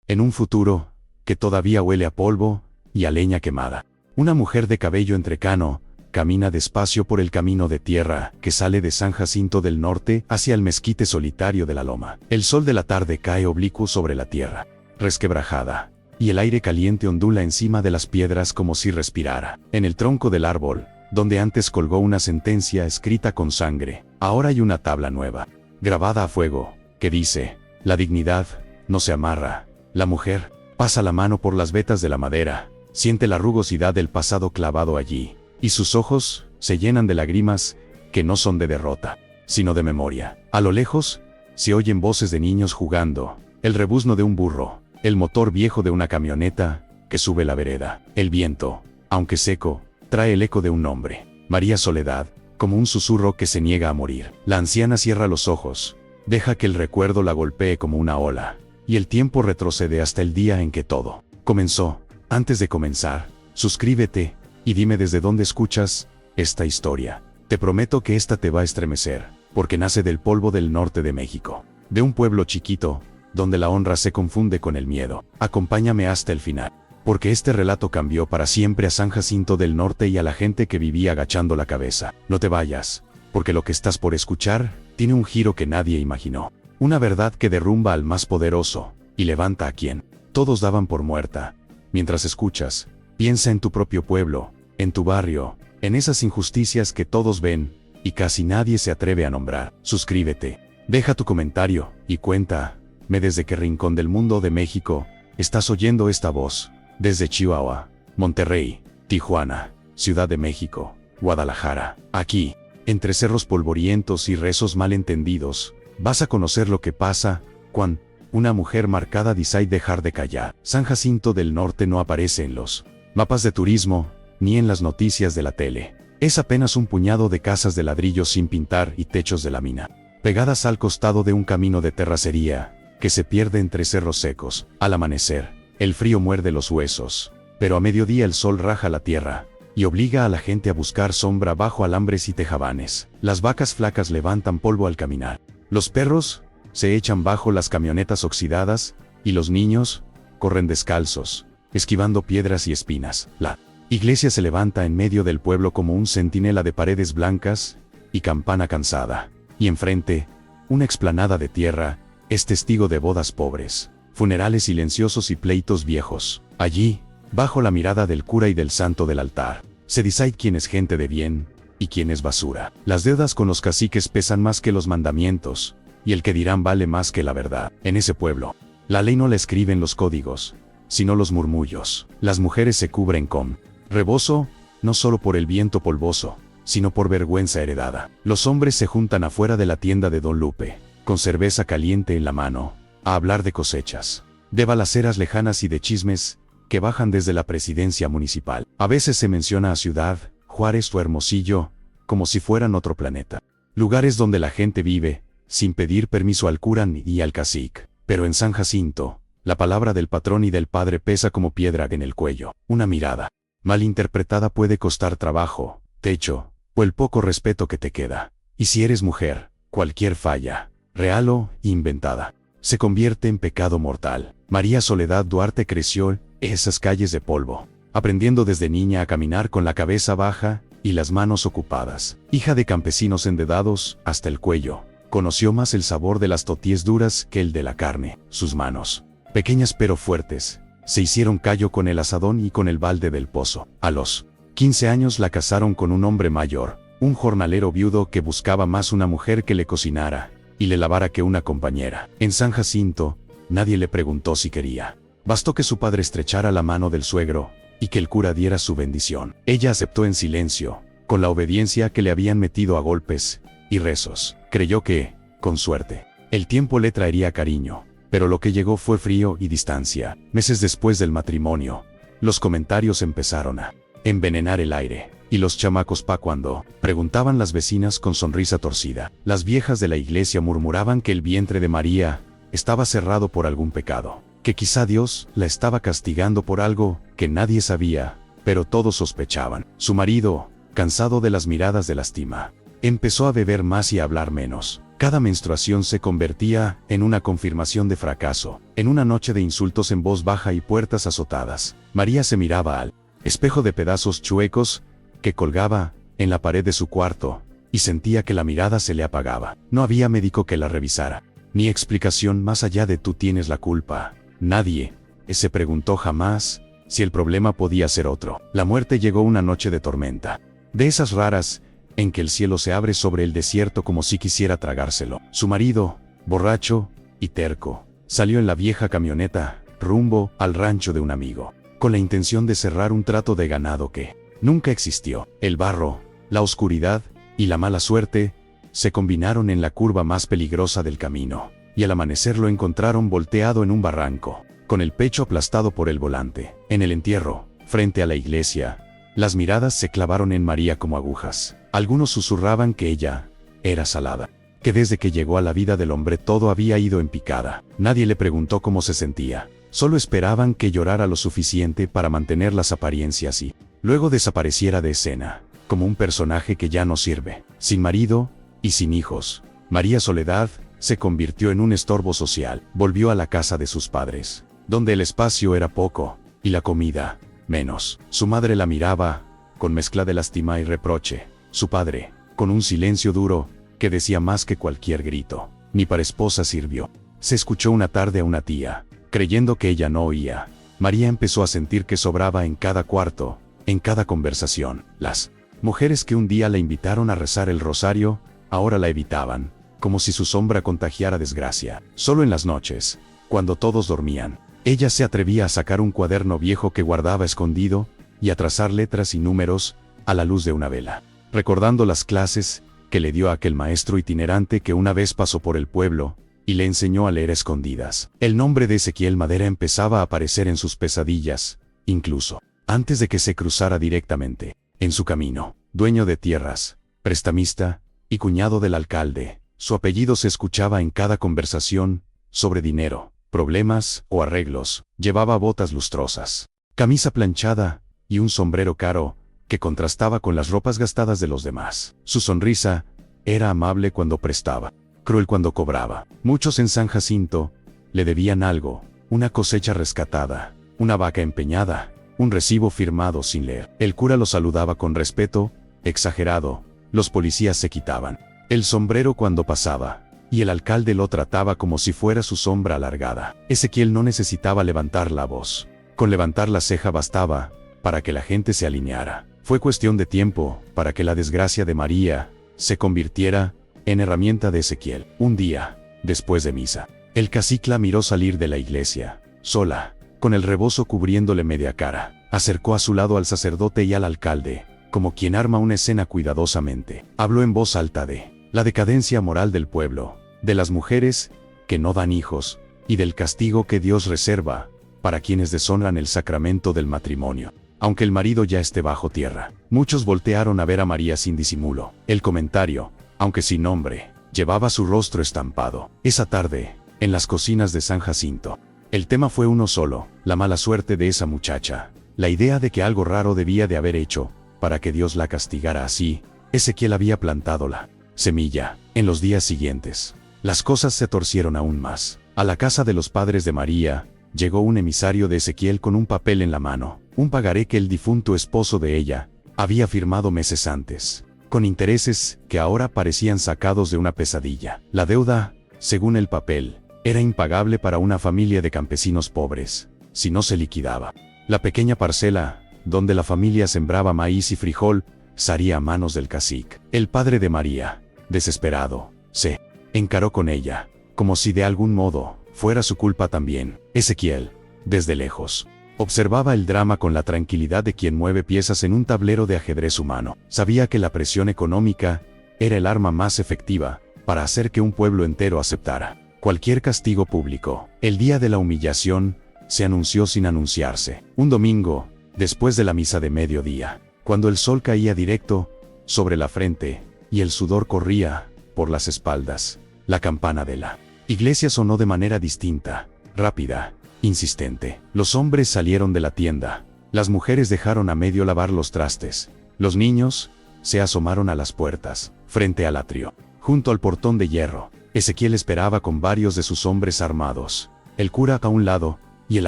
en un futuro que todavía huele a polvo y a leña quemada. Una mujer de cabello entrecano camina despacio por el camino de tierra que sale de San Jacinto del Norte hacia el mezquite solitario de la loma. El sol de la tarde cae oblicuo sobre la tierra, resquebrajada, y el aire caliente ondula encima de las piedras como si respirara. En el tronco del árbol, donde antes colgó una sentencia escrita con sangre, ahora hay una tabla nueva, grabada a fuego, que dice: la dignidad no se amarra. La mujer pasa la mano por las vetas de la madera, siente la rugosidad del pasado clavado allí, y sus ojos se llenan de lágrimas que no son de derrota, sino de memoria. A lo lejos se oyen voces de niños jugando, el rebuzno de un burro, el motor viejo de una camioneta que sube la vereda. El viento, aunque seco, trae el eco de un nombre: María Soledad, como un susurro que se niega a morir. La anciana cierra los ojos, deja que el recuerdo la golpee como una ola, y el tiempo retrocede hasta el día en que todo comenzó. Antes de comenzar, suscríbete y dime desde dónde escuchas esta historia. Te prometo que esta te va a estremecer, porque nace del polvo del norte de México, de un pueblo chiquito, donde la honra se confunde con el miedo. Acompáñame hasta el final, porque este relato cambió para siempre a San Jacinto del Norte y a la gente que vivía agachando la cabeza. No te vayas, porque lo que estás por escuchar tiene un giro que nadie imaginó. Una verdad que derrumba al más poderoso y levanta a quien todos daban por muerta. Mientras escuchas, piensa en tu propio pueblo, en tu barrio, en esas injusticias que todos ven y casi nadie se atreve a nombrar. Suscríbete, deja tu comentario y cuéntame desde qué rincón del mundo de México estás oyendo esta voz. Desde Chihuahua, Monterrey, Tijuana, Ciudad de México, Guadalajara. Aquí, entre cerros polvorientos y rezos malentendidos, vas a conocer lo que pasa cuando una mujer marcada decide dejar de callar. San Jacinto del Norte no aparece en los mapas de turismo, ni en las noticias de la tele. Es apenas un puñado de casas de ladrillos sin pintar y techos de lámina, pegadas al costado de un camino de terracería que se pierde entre cerros secos. Al amanecer, el frío muerde los huesos, pero a mediodía el sol raja la tierra y obliga a la gente a buscar sombra bajo alambres y tejabanes. Las vacas flacas levantan polvo al caminar. Los perros se echan bajo las camionetas oxidadas, y los niños corren descalzos, esquivando piedras y espinas. La iglesia se levanta en medio del pueblo como un centinela de paredes blancas y campana cansada. Y enfrente, una explanada de tierra es testigo de bodas pobres, funerales silenciosos y pleitos viejos. Allí, bajo la mirada del cura y del santo del altar, se decide quién es gente de bien y quién es basura. Las deudas con los caciques pesan más que los mandamientos, y el que dirán vale más que la verdad. En ese pueblo, la ley no la escriben los códigos, sino los murmullos. Las mujeres se cubren con rebozo, no solo por el viento polvoso, sino por vergüenza heredada. Los hombres se juntan afuera de la tienda de Don Lupe, con cerveza caliente en la mano, a hablar de cosechas, de balaceras lejanas y de chismes que bajan desde la presidencia municipal. A veces se menciona a Ciudad Juárez o Hermosillo como si fueran otro planeta, lugares donde la gente vive sin pedir permiso al cura ni al cacique. Pero en San Jacinto, la palabra del patrón y del padre pesa como piedra en el cuello. Una mirada mal interpretada puede costar trabajo, techo o el poco respeto que te queda. Y si eres mujer, cualquier falla, real o inventada, se convierte en pecado mortal. María Soledad Duarte creció en esas calles de polvo, aprendiendo desde niña a caminar con la cabeza baja y las manos ocupadas. Hija de campesinos endedados hasta el cuello, conoció más el sabor de las tortillas duras que el de la carne. Sus manos, pequeñas pero fuertes, se hicieron callo con el asadón y con el balde del pozo. A los 15 años la casaron con un hombre mayor, un jornalero viudo que buscaba más una mujer que le cocinara y le lavara que una compañera. En San Jacinto, nadie le preguntó si quería. Bastó que su padre estrechara la mano del suegro y que el cura diera su bendición. Ella aceptó en silencio, con la obediencia que le habían metido a golpes y rezos. Creyó que, con suerte, el tiempo le traería cariño, pero lo que llegó fue frío y distancia. Meses después del matrimonio, los comentarios empezaron a envenenar el aire, y los chamacos pa' cuando, preguntaban las vecinas con sonrisa torcida. Las viejas de la iglesia murmuraban que el vientre de María estaba cerrado por algún pecado, que quizá Dios la estaba castigando por algo que nadie sabía, pero todos sospechaban. Su marido, cansado de las miradas de lástima, empezó a beber más y a hablar menos. Cada menstruación se convertía en una confirmación de fracaso, en una noche de insultos en voz baja y puertas azotadas. María se miraba al espejo de pedazos chuecos que colgaba en la pared de su cuarto, y sentía que la mirada se le apagaba. No había médico que la revisara, ni explicación más allá de tú tienes la culpa. Nadie se preguntó jamás si el problema podía ser otro. La muerte llegó una noche de tormenta, de esas raras en que el cielo se abre sobre el desierto como si quisiera tragárselo. Su marido, borracho y terco, salió en la vieja camioneta rumbo al rancho de un amigo, con la intención de cerrar un trato de ganado que nunca existió. El barro, la oscuridad y la mala suerte se combinaron en la curva más peligrosa del camino, y al amanecer lo encontraron volteado en un barranco, con el pecho aplastado por el volante. En el entierro, frente a la iglesia, las miradas se clavaron en María como agujas. Algunos susurraban que ella era salada, que desde que llegó a la vida del hombre todo había ido en picada. Nadie le preguntó cómo se sentía, solo esperaban que llorara lo suficiente para mantener las apariencias y luego desapareciera de escena, como un personaje que ya no sirve. Sin marido y sin hijos, María Soledad se convirtió en un estorbo social. Volvió a la casa de sus padres, donde el espacio era poco y la comida menos. Su madre la miraba con mezcla de lástima y reproche. Su padre, con un silencio duro que decía más que cualquier grito. Ni para esposa sirvió. Se escuchó una tarde a una tía, creyendo que ella no oía. María empezó a sentir que sobraba en cada cuarto, en cada conversación. Las mujeres que un día la invitaron a rezar el rosario, ahora la evitaban, como si su sombra contagiara desgracia. Solo en las noches, cuando todos dormían, ella se atrevía a sacar un cuaderno viejo que guardaba escondido y a trazar letras y números a la luz de una vela, recordando las clases que le dio aquel maestro itinerante que una vez pasó por el pueblo y le enseñó a leer a escondidas. El nombre de Ezequiel Madera empezaba a aparecer en sus pesadillas, incluso antes de que se cruzara directamente en su camino. Dueño de tierras, prestamista y cuñado del alcalde, su apellido se escuchaba en cada conversación sobre dinero, problemas o arreglos. Llevaba botas lustrosas, camisa planchada y un sombrero caro que contrastaba con las ropas gastadas de los demás. Su sonrisa era amable cuando prestaba, cruel cuando cobraba. Muchos en San Jacinto le debían algo: una cosecha rescatada, una vaca empeñada, un recibo firmado sin leer. El cura lo saludaba con respeto exagerado, los policías se quitaban el sombrero cuando pasaba, y el alcalde lo trataba como si fuera su sombra alargada. Ezequiel no necesitaba levantar la voz, con levantar la ceja bastaba para que la gente se alineara. Fue cuestión de tiempo para que la desgracia de María se convirtiera en herramienta de Ezequiel. Un día, después de misa, el cacique la miró salir de la iglesia, sola, con el rebozo cubriéndole media cara. Acercó a su lado al sacerdote y al alcalde, como quien arma una escena cuidadosamente. Habló en voz alta de la decadencia moral del pueblo, de las mujeres que no dan hijos, y del castigo que Dios reserva para quienes deshonran el sacramento del matrimonio, aunque el marido ya esté bajo tierra. Muchos voltearon a ver a María sin disimulo. El comentario, aunque sin nombre, llevaba su rostro estampado. Esa tarde, en las cocinas de San Jacinto, el tema fue uno solo: la mala suerte de esa muchacha, la idea de que algo raro debía de haber hecho para que Dios la castigara así. Ezequiel había plantado la semilla. En los días siguientes, las cosas se torcieron aún más. A la casa de los padres de María llegó un emisario de Ezequiel con un papel en la mano, un pagaré que el difunto esposo de ella había firmado meses antes, con intereses que ahora parecían sacados de una pesadilla. La deuda, según el papel, era impagable para una familia de campesinos pobres, si no se liquidaba. La pequeña parcela, donde la familia sembraba maíz y frijol, sería a manos del cacique. El padre de María, desesperado, se encaró con ella, como si de algún modo fuera su culpa también. Ezequiel, desde lejos, observaba el drama con la tranquilidad de quien mueve piezas en un tablero de ajedrez humano. Sabía que la presión económica era el arma más efectiva para hacer que un pueblo entero aceptara cualquier castigo público. El día de la humillación se anunció sin anunciarse. Un domingo, después de la misa de mediodía, cuando el sol caía directo sobre la frente y el sudor corría por las espaldas, la campana de la iglesia sonó de manera distinta, rápida, insistente. Los hombres salieron de la tienda, las mujeres dejaron a medio lavar los trastes, los niños se asomaron a las puertas, frente al atrio. Junto al portón de hierro, Ezequiel esperaba con varios de sus hombres armados. El cura a un lado, y el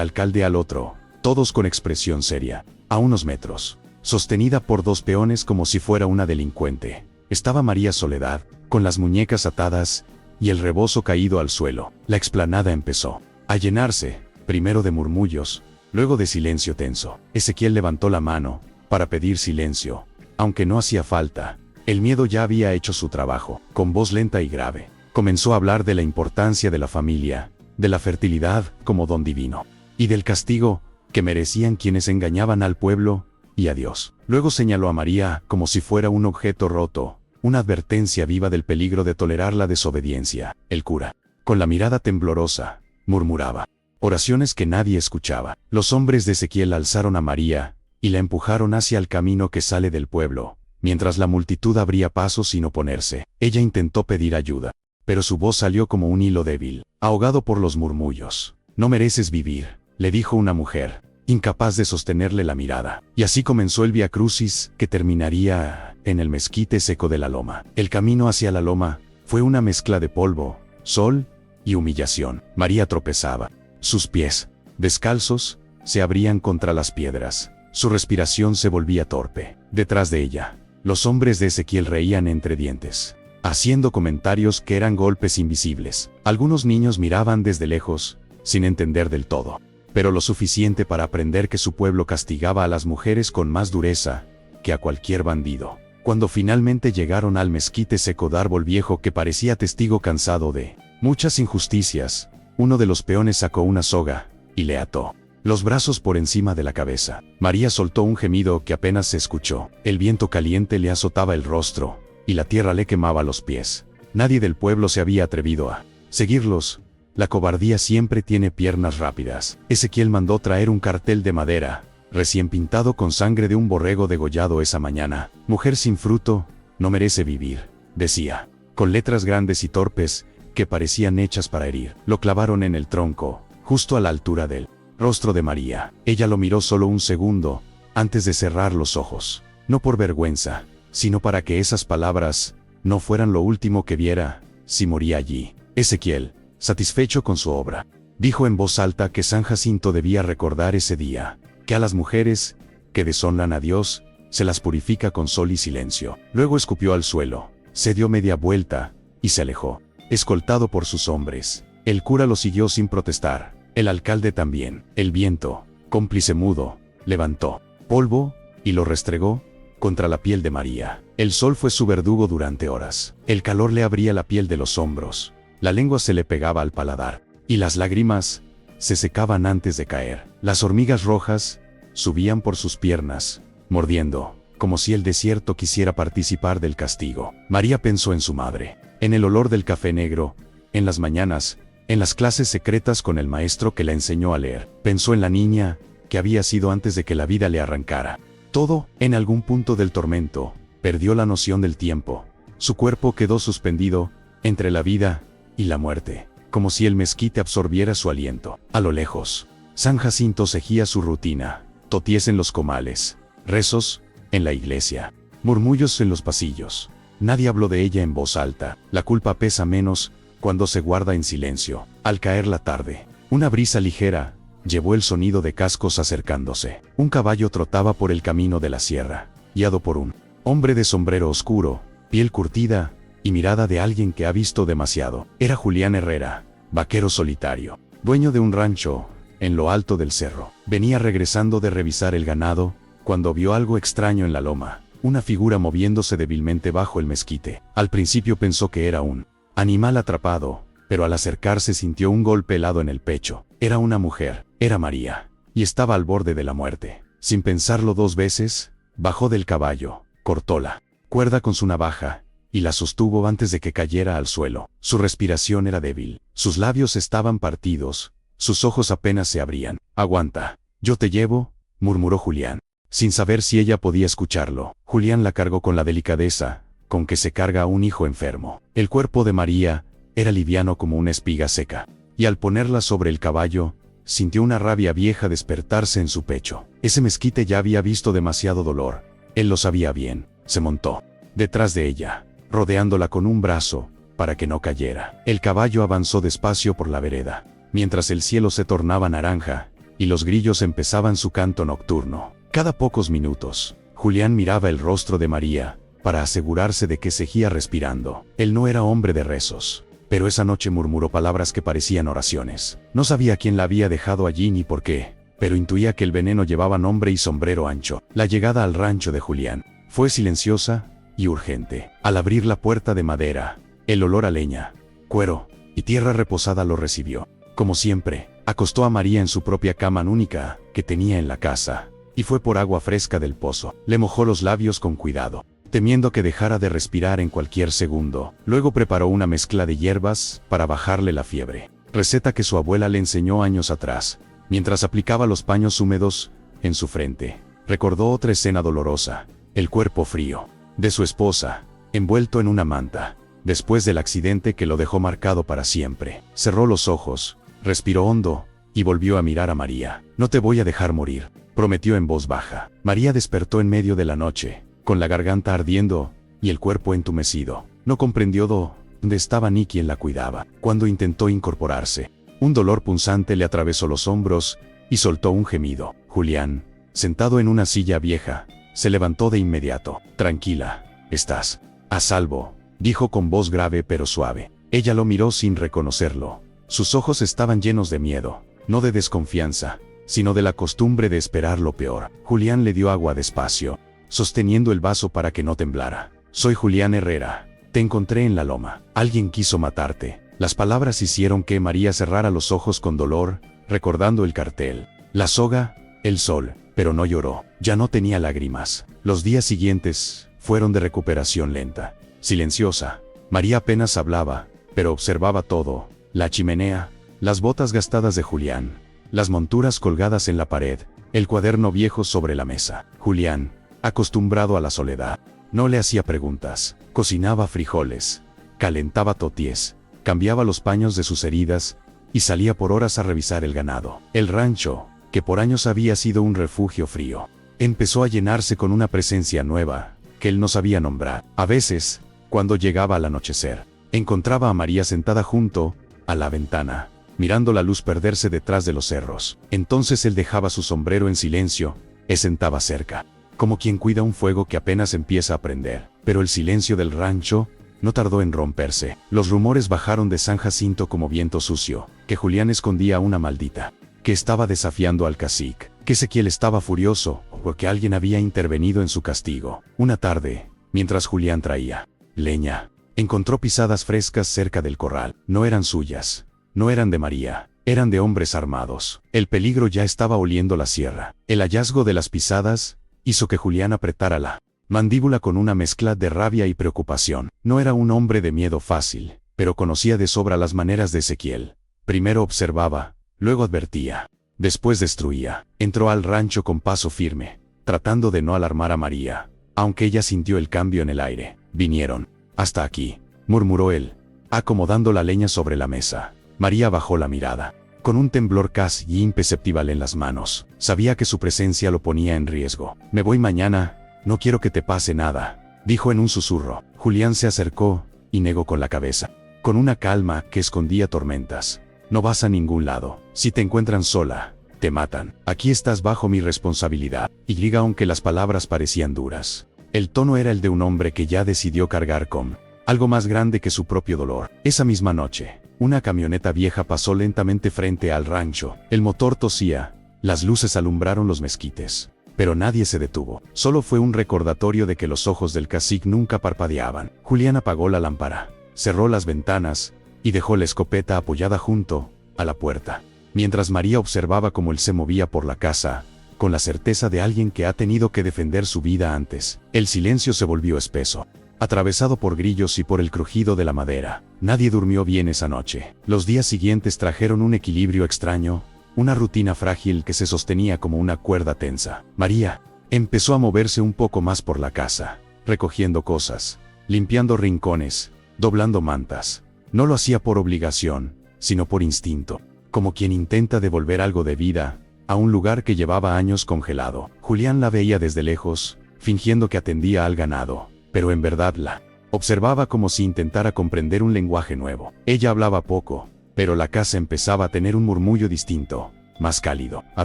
alcalde al otro, todos con expresión seria. A unos metros, sostenida por dos peones como si fuera una delincuente, estaba María Soledad, con las muñecas atadas, y el rebozo caído al suelo. La explanada empezó a llenarse, primero de murmullos, luego de silencio tenso. Ezequiel levantó la mano, para pedir silencio, aunque no hacía falta. El miedo ya había hecho su trabajo. Con voz lenta y grave, comenzó a hablar de la importancia de la familia, de la fertilidad como don divino, y del castigo que merecían quienes engañaban al pueblo y a Dios. Luego señaló a María como si fuera un objeto roto, una advertencia viva del peligro de tolerar la desobediencia. El cura, con la mirada temblorosa, murmuraba oraciones que nadie escuchaba. Los hombres de Ezequiel alzaron a María y la empujaron hacia el camino que sale del pueblo, mientras la multitud abría paso sin oponerse. Ella intentó pedir ayuda, pero su voz salió como un hilo débil, ahogado por los murmullos. No mereces vivir, le dijo una mujer, incapaz de sostenerle la mirada. Y así comenzó el Vía Crucis, que terminaría en el mezquite seco de la loma. El camino hacia la loma fue una mezcla de polvo, sol y humillación. María tropezaba. Sus pies, descalzos, se abrían contra las piedras. Su respiración se volvía torpe. Detrás de ella, los hombres de Ezequiel reían entre dientes, haciendo comentarios que eran golpes invisibles. Algunos niños miraban desde lejos, sin entender del todo, pero lo suficiente para aprender que su pueblo castigaba a las mujeres con más dureza que a cualquier bandido. Cuando finalmente llegaron al mezquite seco de árbol viejo que parecía testigo cansado de muchas injusticias, uno de los peones sacó una soga y le ató los brazos por encima de la cabeza. María soltó un gemido que apenas se escuchó. El viento caliente le azotaba el rostro, y la tierra le quemaba los pies. Nadie del pueblo se había atrevido a seguirlos. La cobardía siempre tiene piernas rápidas. Ezequiel mandó traer un cartel de madera, recién pintado con sangre de un borrego degollado esa mañana. Mujer sin fruto, no merece vivir, decía, con letras grandes y torpes, que parecían hechas para herir. Lo clavaron en el tronco, justo a la altura del rostro de María. Ella lo miró solo un segundo, antes de cerrar los ojos. No por vergüenza, sino para que esas palabras no fueran lo último que viera, si moría allí. Ezequiel, satisfecho con su obra, dijo en voz alta que San Jacinto debía recordar ese día, que a las mujeres que deshonran a Dios, se las purifica con sol y silencio. Luego escupió al suelo, se dio media vuelta, y se alejó, escoltado por sus hombres. El cura lo siguió sin protestar. El alcalde también. El viento, cómplice mudo, levantó polvo y lo restregó contra la piel de María. El sol fue su verdugo durante horas. El calor le abría la piel de los hombros, la lengua se le pegaba al paladar, y las lágrimas se secaban antes de caer. Las hormigas rojas subían por sus piernas, mordiendo, como si el desierto quisiera participar del castigo. María pensó en su madre, en el olor del café negro, en las mañanas, en las clases secretas con el maestro que la enseñó a leer. Pensó en la niña que había sido antes de que la vida le arrancara. Todo, en algún punto del tormento, perdió la noción del tiempo. Su cuerpo quedó suspendido entre la vida y la muerte, como si el mezquite absorbiera su aliento. A lo lejos, San Jacinto seguía su rutina, toties en los comales, rezos en la iglesia, murmullos en los pasillos. Nadie habló de ella en voz alta. La culpa pesa menos cuando se guarda en silencio. Al caer la tarde, una brisa ligera llevó el sonido de cascos acercándose. Un caballo trotaba por el camino de la sierra, guiado por un hombre de sombrero oscuro, piel curtida y mirada de alguien que ha visto demasiado. Era Julián Herrera, vaquero solitario, dueño de un rancho en lo alto del cerro. Venía regresando de revisar el ganado cuando vio algo extraño en la loma, una figura moviéndose débilmente bajo el mezquite. Al principio pensó que era un animal atrapado, pero al acercarse sintió un golpe helado en el pecho. Era una mujer, era María, y estaba al borde de la muerte. Sin pensarlo dos veces, bajó del caballo, cortó la cuerda con su navaja, y la sostuvo antes de que cayera al suelo. Su respiración era débil, sus labios estaban partidos, sus ojos apenas se abrían. «Aguanta, yo te llevo», murmuró Julián, sin saber si ella podía escucharlo. Julián la cargó con la delicadeza con que se carga a un hijo enfermo. El cuerpo de María era liviano como una espiga seca, y al ponerla sobre el caballo, sintió una rabia vieja despertarse en su pecho. Ese mezquite ya había visto demasiado dolor, él lo sabía bien. Se montó detrás de ella, rodeándola con un brazo, para que no cayera. El caballo avanzó despacio por la vereda, mientras el cielo se tornaba naranja, y los grillos empezaban su canto nocturno. Cada pocos minutos, Julián miraba el rostro de María, para asegurarse de que seguía respirando. Él no era hombre de rezos, pero esa noche murmuró palabras que parecían oraciones. No sabía quién la había dejado allí ni por qué, pero intuía que el veneno llevaba nombre y sombrero ancho. La llegada al rancho de Julián fue silenciosa y urgente. Al abrir la puerta de madera, el olor a leña, cuero y tierra reposada lo recibió. Como siempre, acostó a María en su propia cama única que tenía en la casa, y fue por agua fresca del pozo. Le mojó los labios con cuidado, temiendo que dejara de respirar en cualquier segundo. Luego preparó una mezcla de hierbas para bajarle la fiebre, receta que su abuela le enseñó años atrás. Mientras aplicaba los paños húmedos en su frente, recordó otra escena dolorosa, el cuerpo frío de su esposa, envuelto en una manta, después del accidente que lo dejó marcado para siempre. Cerró los ojos, respiró hondo, y volvió a mirar a María. «No te voy a dejar morir», prometió en voz baja. María despertó en medio de la noche, con la garganta ardiendo y el cuerpo entumecido. No comprendió dónde estaba ni quién la cuidaba. Cuando intentó incorporarse, un dolor punzante le atravesó los hombros y soltó un gemido. Julián, sentado en una silla vieja, se levantó de inmediato. «Tranquila, estás a salvo», dijo con voz grave pero suave. Ella lo miró sin reconocerlo. Sus ojos estaban llenos de miedo, no de desconfianza, sino de la costumbre de esperar lo peor. Julián le dio agua despacio, sosteniendo el vaso para que no temblara. «Soy Julián Herrera. Te encontré en la loma. Alguien quiso matarte». Las palabras hicieron que María cerrara los ojos con dolor, recordando el cartel, la soga, el sol, pero no lloró. Ya no tenía lágrimas. Los días siguientes fueron de recuperación lenta, silenciosa. María apenas hablaba, pero observaba todo: la chimenea, las botas gastadas de Julián, las monturas colgadas en la pared, el cuaderno viejo sobre la mesa. Julián, acostumbrado a la soledad, no le hacía preguntas. Cocinaba frijoles, calentaba toties, cambiaba los paños de sus heridas y salía por horas a revisar el ganado. El rancho, que por años había sido un refugio frío, empezó a llenarse con una presencia nueva que él no sabía nombrar. A veces, cuando llegaba al anochecer, encontraba a María sentada junto a la ventana, mirando la luz perderse detrás de los cerros. Entonces él dejaba su sombrero en silencio y se sentaba cerca, como quien cuida un fuego que apenas empieza a prender. Pero el silencio del rancho no tardó en romperse. Los rumores bajaron de San Jacinto como viento sucio, que Julián escondía a una maldita, que estaba desafiando al cacique, que Ezequiel estaba furioso porque alguien había intervenido en su castigo. Una tarde, mientras Julián traía leña, encontró pisadas frescas cerca del corral. No eran suyas, no eran de María, eran de hombres armados. El peligro ya estaba oliendo la sierra. El hallazgo de las pisadas hizo que Julián apretara la mandíbula con una mezcla de rabia y preocupación. No era un hombre de miedo fácil, pero conocía de sobra las maneras de Ezequiel. Primero observaba, luego advertía, después destruía. Entró al rancho con paso firme, tratando de no alarmar a María, aunque ella sintió el cambio en el aire. «Vinieron hasta aquí», murmuró él, acomodando la leña sobre la mesa. María bajó la mirada, con un temblor casi imperceptible en las manos. Sabía que su presencia lo ponía en riesgo. «Me voy mañana. No quiero que te pase nada», dijo en un susurro. Julián se acercó y negó con la cabeza, con una calma que escondía tormentas. «No vas a ningún lado. Si te encuentran sola, te matan. Aquí estás bajo mi responsabilidad». Y aunque las palabras parecían duras, el tono era el de un hombre que ya decidió cargar con algo más grande que su propio dolor. Esa misma noche, una camioneta vieja pasó lentamente frente al rancho. El motor tosía, las luces alumbraron los mezquites, pero nadie se detuvo. Solo fue un recordatorio de que los ojos del cacique nunca parpadeaban. Julián apagó la lámpara, cerró las ventanas y dejó la escopeta apoyada junto a la puerta, mientras María observaba cómo él se movía por la casa, con la certeza de alguien que ha tenido que defender su vida antes. El silencio se volvió espeso, atravesado por grillos y por el crujido de la madera. Nadie durmió bien esa noche. Los días siguientes trajeron un equilibrio extraño, una rutina frágil que se sostenía como una cuerda tensa. María empezó a moverse un poco más por la casa, recogiendo cosas, limpiando rincones, doblando mantas. No lo hacía por obligación, sino por instinto, como quien intenta devolver algo de vida a un lugar que llevaba años congelado. Julián la veía desde lejos, fingiendo que atendía al ganado, pero en verdad la Observaba como si intentara comprender un lenguaje nuevo. Ella hablaba poco, pero la casa empezaba a tener un murmullo distinto, más cálido. A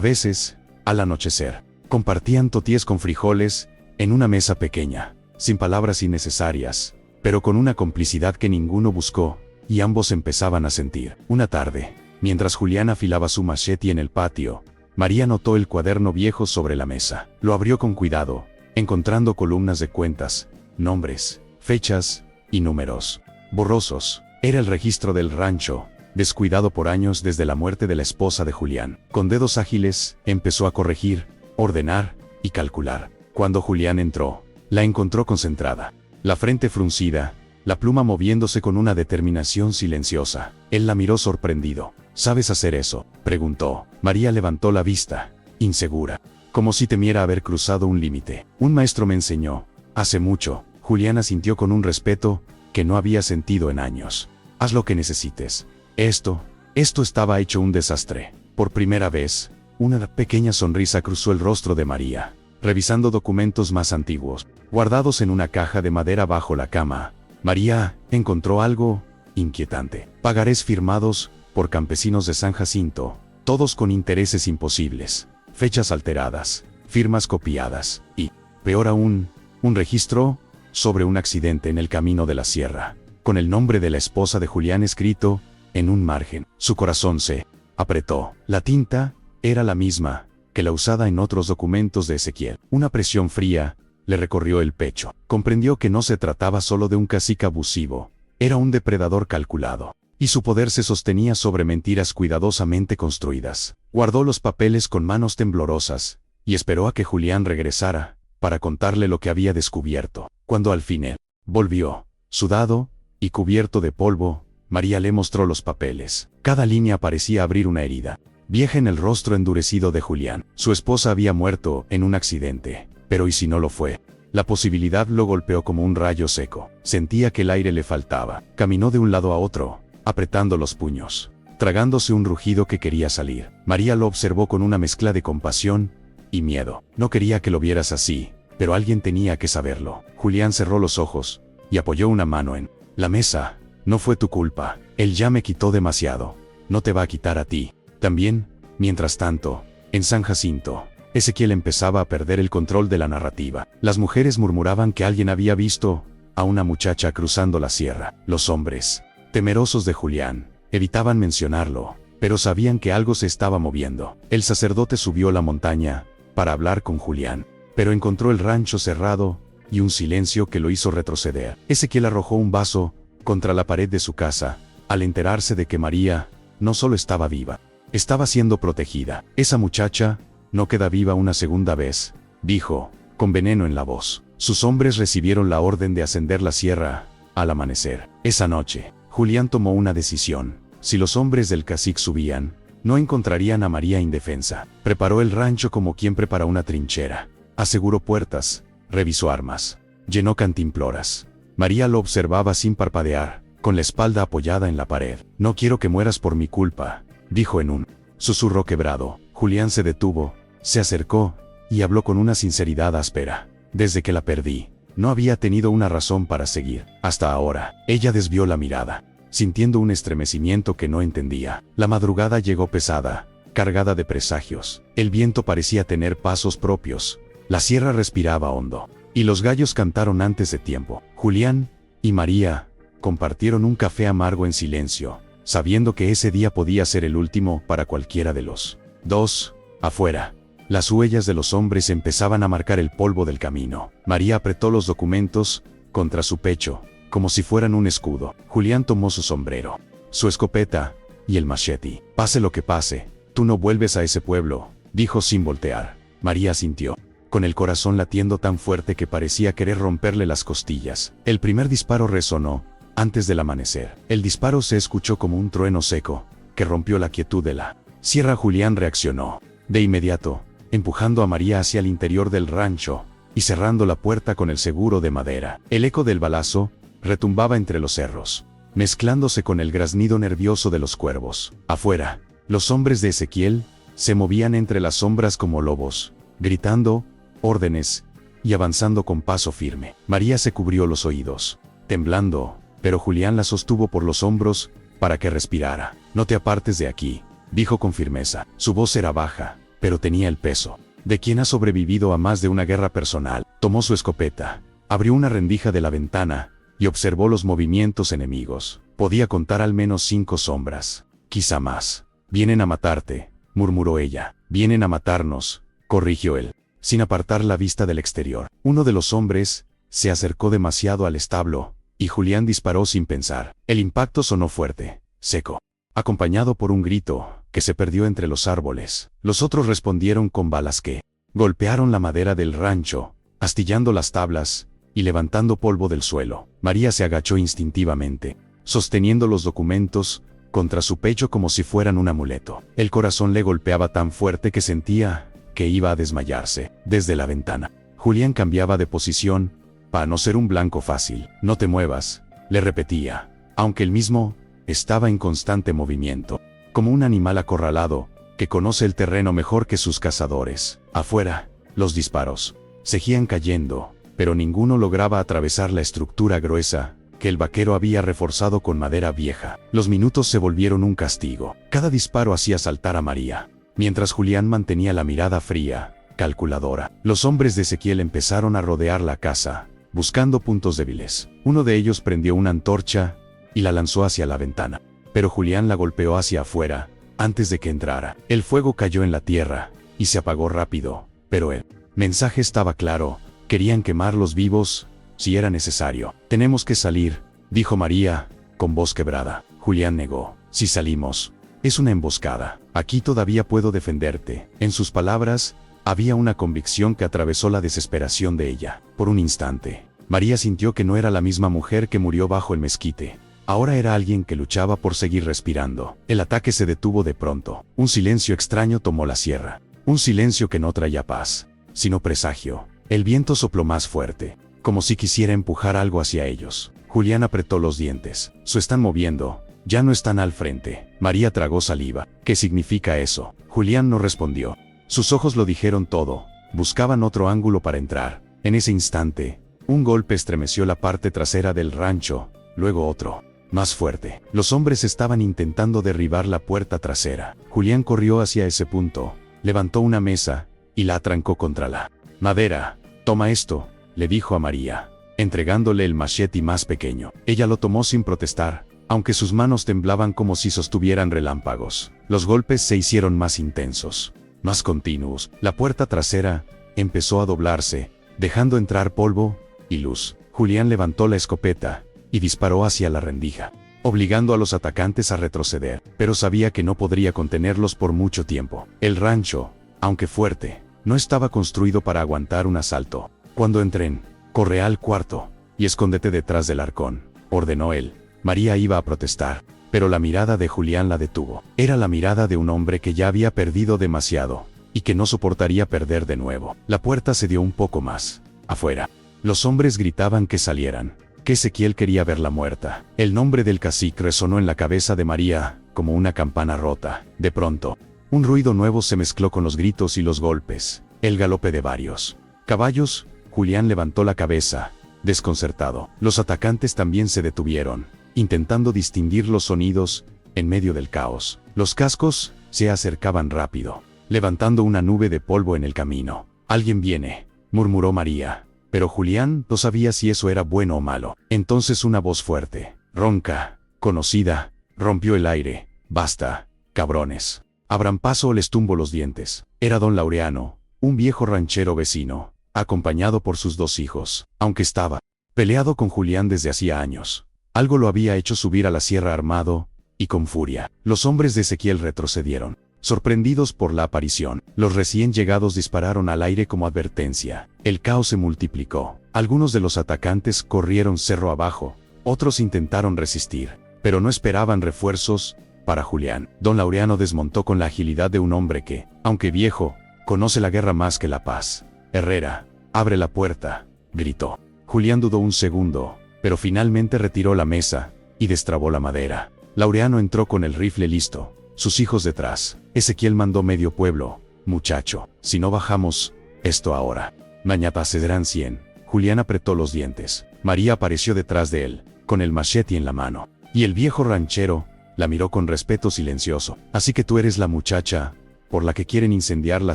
veces, al anochecer, compartían totíes con frijoles, en una mesa pequeña, sin palabras innecesarias, pero con una complicidad que ninguno buscó, y ambos empezaban a sentir. Una tarde, mientras Julián afilaba su machete en el patio, María notó el cuaderno viejo sobre la mesa. Lo abrió con cuidado, encontrando columnas de cuentas, nombres, fechas y números borrosos. Era el registro del rancho, descuidado por años desde la muerte de la esposa de Julián. Con dedos ágiles, empezó a corregir, ordenar y calcular. Cuando Julián entró, la encontró concentrada, la frente fruncida, la pluma moviéndose con una determinación silenciosa. Él la miró sorprendido. ¿Sabes hacer eso?, preguntó. María levantó la vista, insegura, como si temiera haber cruzado un límite. Un maestro me enseñó, hace mucho. Julián asintió con un respeto que no había sentido en años. Haz lo que necesites. Esto estaba hecho un desastre. Por primera vez, una pequeña sonrisa cruzó el rostro de María. Revisando documentos más antiguos, guardados en una caja de madera bajo la cama, María encontró algo inquietante. Pagarés firmados por campesinos de San Jacinto, todos con intereses imposibles, fechas alteradas, firmas copiadas y, peor aún, un registro sobre un accidente en el camino de la sierra, con el nombre de la esposa de Julián escrito en un margen. Su corazón se apretó. La tinta era la misma que la usada en otros documentos de Ezequiel. Una presión fría le recorrió el pecho. Comprendió que no se trataba solo de un cacique abusivo, era un depredador calculado, y su poder se sostenía sobre mentiras cuidadosamente construidas. Guardó los papeles con manos temblorosas, y esperó a que Julián regresara, para contarle lo que había descubierto. Cuando al fin él volvió, sudado y cubierto de polvo, María le mostró los papeles. Cada línea parecía abrir una herida vieja en el rostro endurecido de Julián. Su esposa había muerto en un accidente, pero ¿y si no lo fue? La posibilidad lo golpeó como un rayo seco. Sentía que el aire le faltaba. Caminó de un lado a otro, apretando los puños, tragándose un rugido que quería salir. María lo observó con una mezcla de compasión y miedo. No quería que lo vieras así, pero alguien tenía que saberlo. Julián cerró los ojos y apoyó una mano en la mesa. No fue tu culpa. Él ya me quitó demasiado. No te va a quitar a ti. También, mientras tanto, en San Jacinto, Ezequiel empezaba a perder el control de la narrativa. Las mujeres murmuraban que alguien había visto a una muchacha cruzando la sierra. Los hombres, temerosos de Julián, evitaban mencionarlo, pero sabían que algo se estaba moviendo. El sacerdote subió la montaña para hablar con Julián, pero encontró el rancho cerrado y un silencio que lo hizo retroceder. Ezequiel arrojó un vaso contra la pared de su casa, al enterarse de que María no solo estaba viva, estaba siendo protegida. Esa muchacha no queda viva una segunda vez, dijo, con veneno en la voz. Sus hombres recibieron la orden de ascender la sierra al amanecer. Esa noche, Julián tomó una decisión. Si los hombres del cacique subían, no encontrarían a María indefensa. Preparó el rancho como quien prepara una trinchera. Aseguró puertas, revisó armas, llenó cantimploras. María lo observaba sin parpadear, con la espalda apoyada en la pared. No quiero que mueras por mi culpa, dijo en un susurro quebrado. Julián se detuvo, se acercó, y habló con una sinceridad áspera. Desde que la perdí, no había tenido una razón para seguir. Hasta ahora. Ella desvió la mirada, sintiendo un estremecimiento que no entendía. La madrugada llegó pesada, cargada de presagios. El viento parecía tener pasos propios. La sierra respiraba hondo, y los gallos cantaron antes de tiempo. Julián y María compartieron un café amargo en silencio, sabiendo que ese día podía ser el último para cualquiera de los dos. Afuera, las huellas de los hombres empezaban a marcar el polvo del camino. María apretó los documentos contra su pecho, como si fueran un escudo. Julián tomó su sombrero, su escopeta y el machete. Pase lo que pase, tú no vuelves a ese pueblo, dijo sin voltear. María asintió, con el corazón latiendo tan fuerte que parecía querer romperle las costillas. El primer disparo resonó antes del amanecer. El disparo se escuchó como un trueno seco, que rompió la quietud de la sierra. Julián reaccionó de inmediato, empujando a María hacia el interior del rancho, y cerrando la puerta con el seguro de madera. El eco del balazo retumbaba entre los cerros, mezclándose con el graznido nervioso de los cuervos. Afuera, los hombres de Ezequiel se movían entre las sombras como lobos, gritando órdenes y avanzando con paso firme. María se cubrió los oídos, temblando, pero Julián la sostuvo por los hombros para que respirara. No te apartes de aquí, dijo con firmeza. Su voz era baja, pero tenía el peso de quien ha sobrevivido a más de una guerra personal. Tomó su escopeta, abrió una rendija de la ventana y observó los movimientos enemigos. Podía contar al menos 5 sombras, quizá más. Vienen a matarte, murmuró ella. Vienen a matarnos, corrigió él, sin apartar la vista del exterior. Uno de los hombres se acercó demasiado al establo, y Julián disparó sin pensar. El impacto sonó fuerte, seco, acompañado por un grito que se perdió entre los árboles. Los otros respondieron con balas que golpearon la madera del rancho, astillando las tablas y levantando polvo del suelo. María se agachó instintivamente, sosteniendo los documentos contra su pecho como si fueran un amuleto. El corazón le golpeaba tan fuerte que sentía que iba a desmayarse. Desde la ventana, Julián cambiaba de posición para no ser un blanco fácil. No te muevas, le repetía, aunque él mismo estaba en constante movimiento, como un animal acorralado que conoce el terreno mejor que sus cazadores. Afuera, los disparos seguían cayendo, pero ninguno lograba atravesar la estructura gruesa que el vaquero había reforzado con madera vieja. Los minutos se volvieron un castigo. Cada disparo hacía saltar a María, mientras Julián mantenía la mirada fría, calculadora. Los hombres de Ezequiel empezaron a rodear la casa, buscando puntos débiles. Uno de ellos prendió una antorcha y la lanzó hacia la ventana, pero Julián la golpeó hacia afuera antes de que entrara. El fuego cayó en la tierra y se apagó rápido, pero el mensaje estaba claro: querían quemarlos vivos si era necesario. Tenemos que salir, dijo María, con voz quebrada. Julián negó. Si salimos, es una emboscada. Aquí todavía puedo defenderte. En sus palabras había una convicción que atravesó la desesperación de ella. Por un instante, María sintió que no era la misma mujer que murió bajo el mezquite. Ahora era alguien que luchaba por seguir respirando. El ataque se detuvo de pronto. Un silencio extraño tomó la sierra. Un silencio que no traía paz, sino presagio. El viento sopló más fuerte, como si quisiera empujar algo hacia ellos. Julián apretó los dientes. Se están moviendo. Ya no están al frente. María tragó saliva. ¿Qué significa eso? Julián no respondió. Sus ojos lo dijeron todo. Buscaban otro ángulo para entrar. En ese instante, un golpe estremeció la parte trasera del rancho, luego otro, más fuerte. Los hombres estaban intentando derribar la puerta trasera. Julián corrió hacia ese punto, levantó una mesa y la atrancó contra la madera. Toma esto, le dijo a María, entregándole el machete más pequeño. Ella lo tomó sin protestar, aunque sus manos temblaban como si sostuvieran relámpagos. Los golpes se hicieron más intensos, más continuos. La puerta trasera empezó a doblarse, dejando entrar polvo y luz. Julián levantó la escopeta y disparó hacia la rendija, obligando a los atacantes a retroceder, pero sabía que no podría contenerlos por mucho tiempo. El rancho, aunque fuerte, no estaba construido para aguantar un asalto. Cuando entren, corre al cuarto y escóndete detrás del arcón, ordenó él. María iba a protestar, pero la mirada de Julián la detuvo. Era la mirada de un hombre que ya había perdido demasiado y que no soportaría perder de nuevo. La puerta se dio un poco más afuera. Los hombres gritaban que salieran, que Ezequiel quería verla muerta. El nombre del cacique resonó en la cabeza de María como una campana rota. De pronto, un ruido nuevo se mezcló con los gritos y los golpes. El galope de varios caballos. Julián levantó la cabeza, desconcertado. Los atacantes también se detuvieron, intentando distinguir los sonidos en medio del caos. Los cascos se acercaban rápido, levantando una nube de polvo en el camino. Alguien viene, murmuró María, pero Julián no sabía si eso era bueno o malo. Entonces una voz fuerte, ronca, conocida, rompió el aire. Basta, cabrones. Abran paso o les tumbo los dientes. Era don Laureano, un viejo ranchero vecino, acompañado por sus 2 hijos. Aunque estaba peleado con Julián desde hacía años, algo lo había hecho subir a la sierra armado y con furia. Los hombres de Ezequiel retrocedieron, sorprendidos por la aparición. Los recién llegados dispararon al aire como advertencia. El caos se multiplicó. Algunos de los atacantes corrieron cerro abajo, otros intentaron resistir, pero no esperaban refuerzos para Julián. Don Laureano desmontó con la agilidad de un hombre que, aunque viejo, conoce la guerra más que la paz. Herrera, abre la puerta, gritó. Julián dudó un segundo, pero finalmente retiró la mesa y destrabó la madera. Laureano entró con el rifle listo, sus hijos detrás. Ezequiel mandó medio pueblo. Muchacho, si no bajamos esto ahora, mañana serán 100. Julián apretó los dientes. María apareció detrás de él, con el machete en la mano. Y el viejo ranchero la miró con respeto silencioso. Así que tú eres la muchacha por la que quieren incendiar la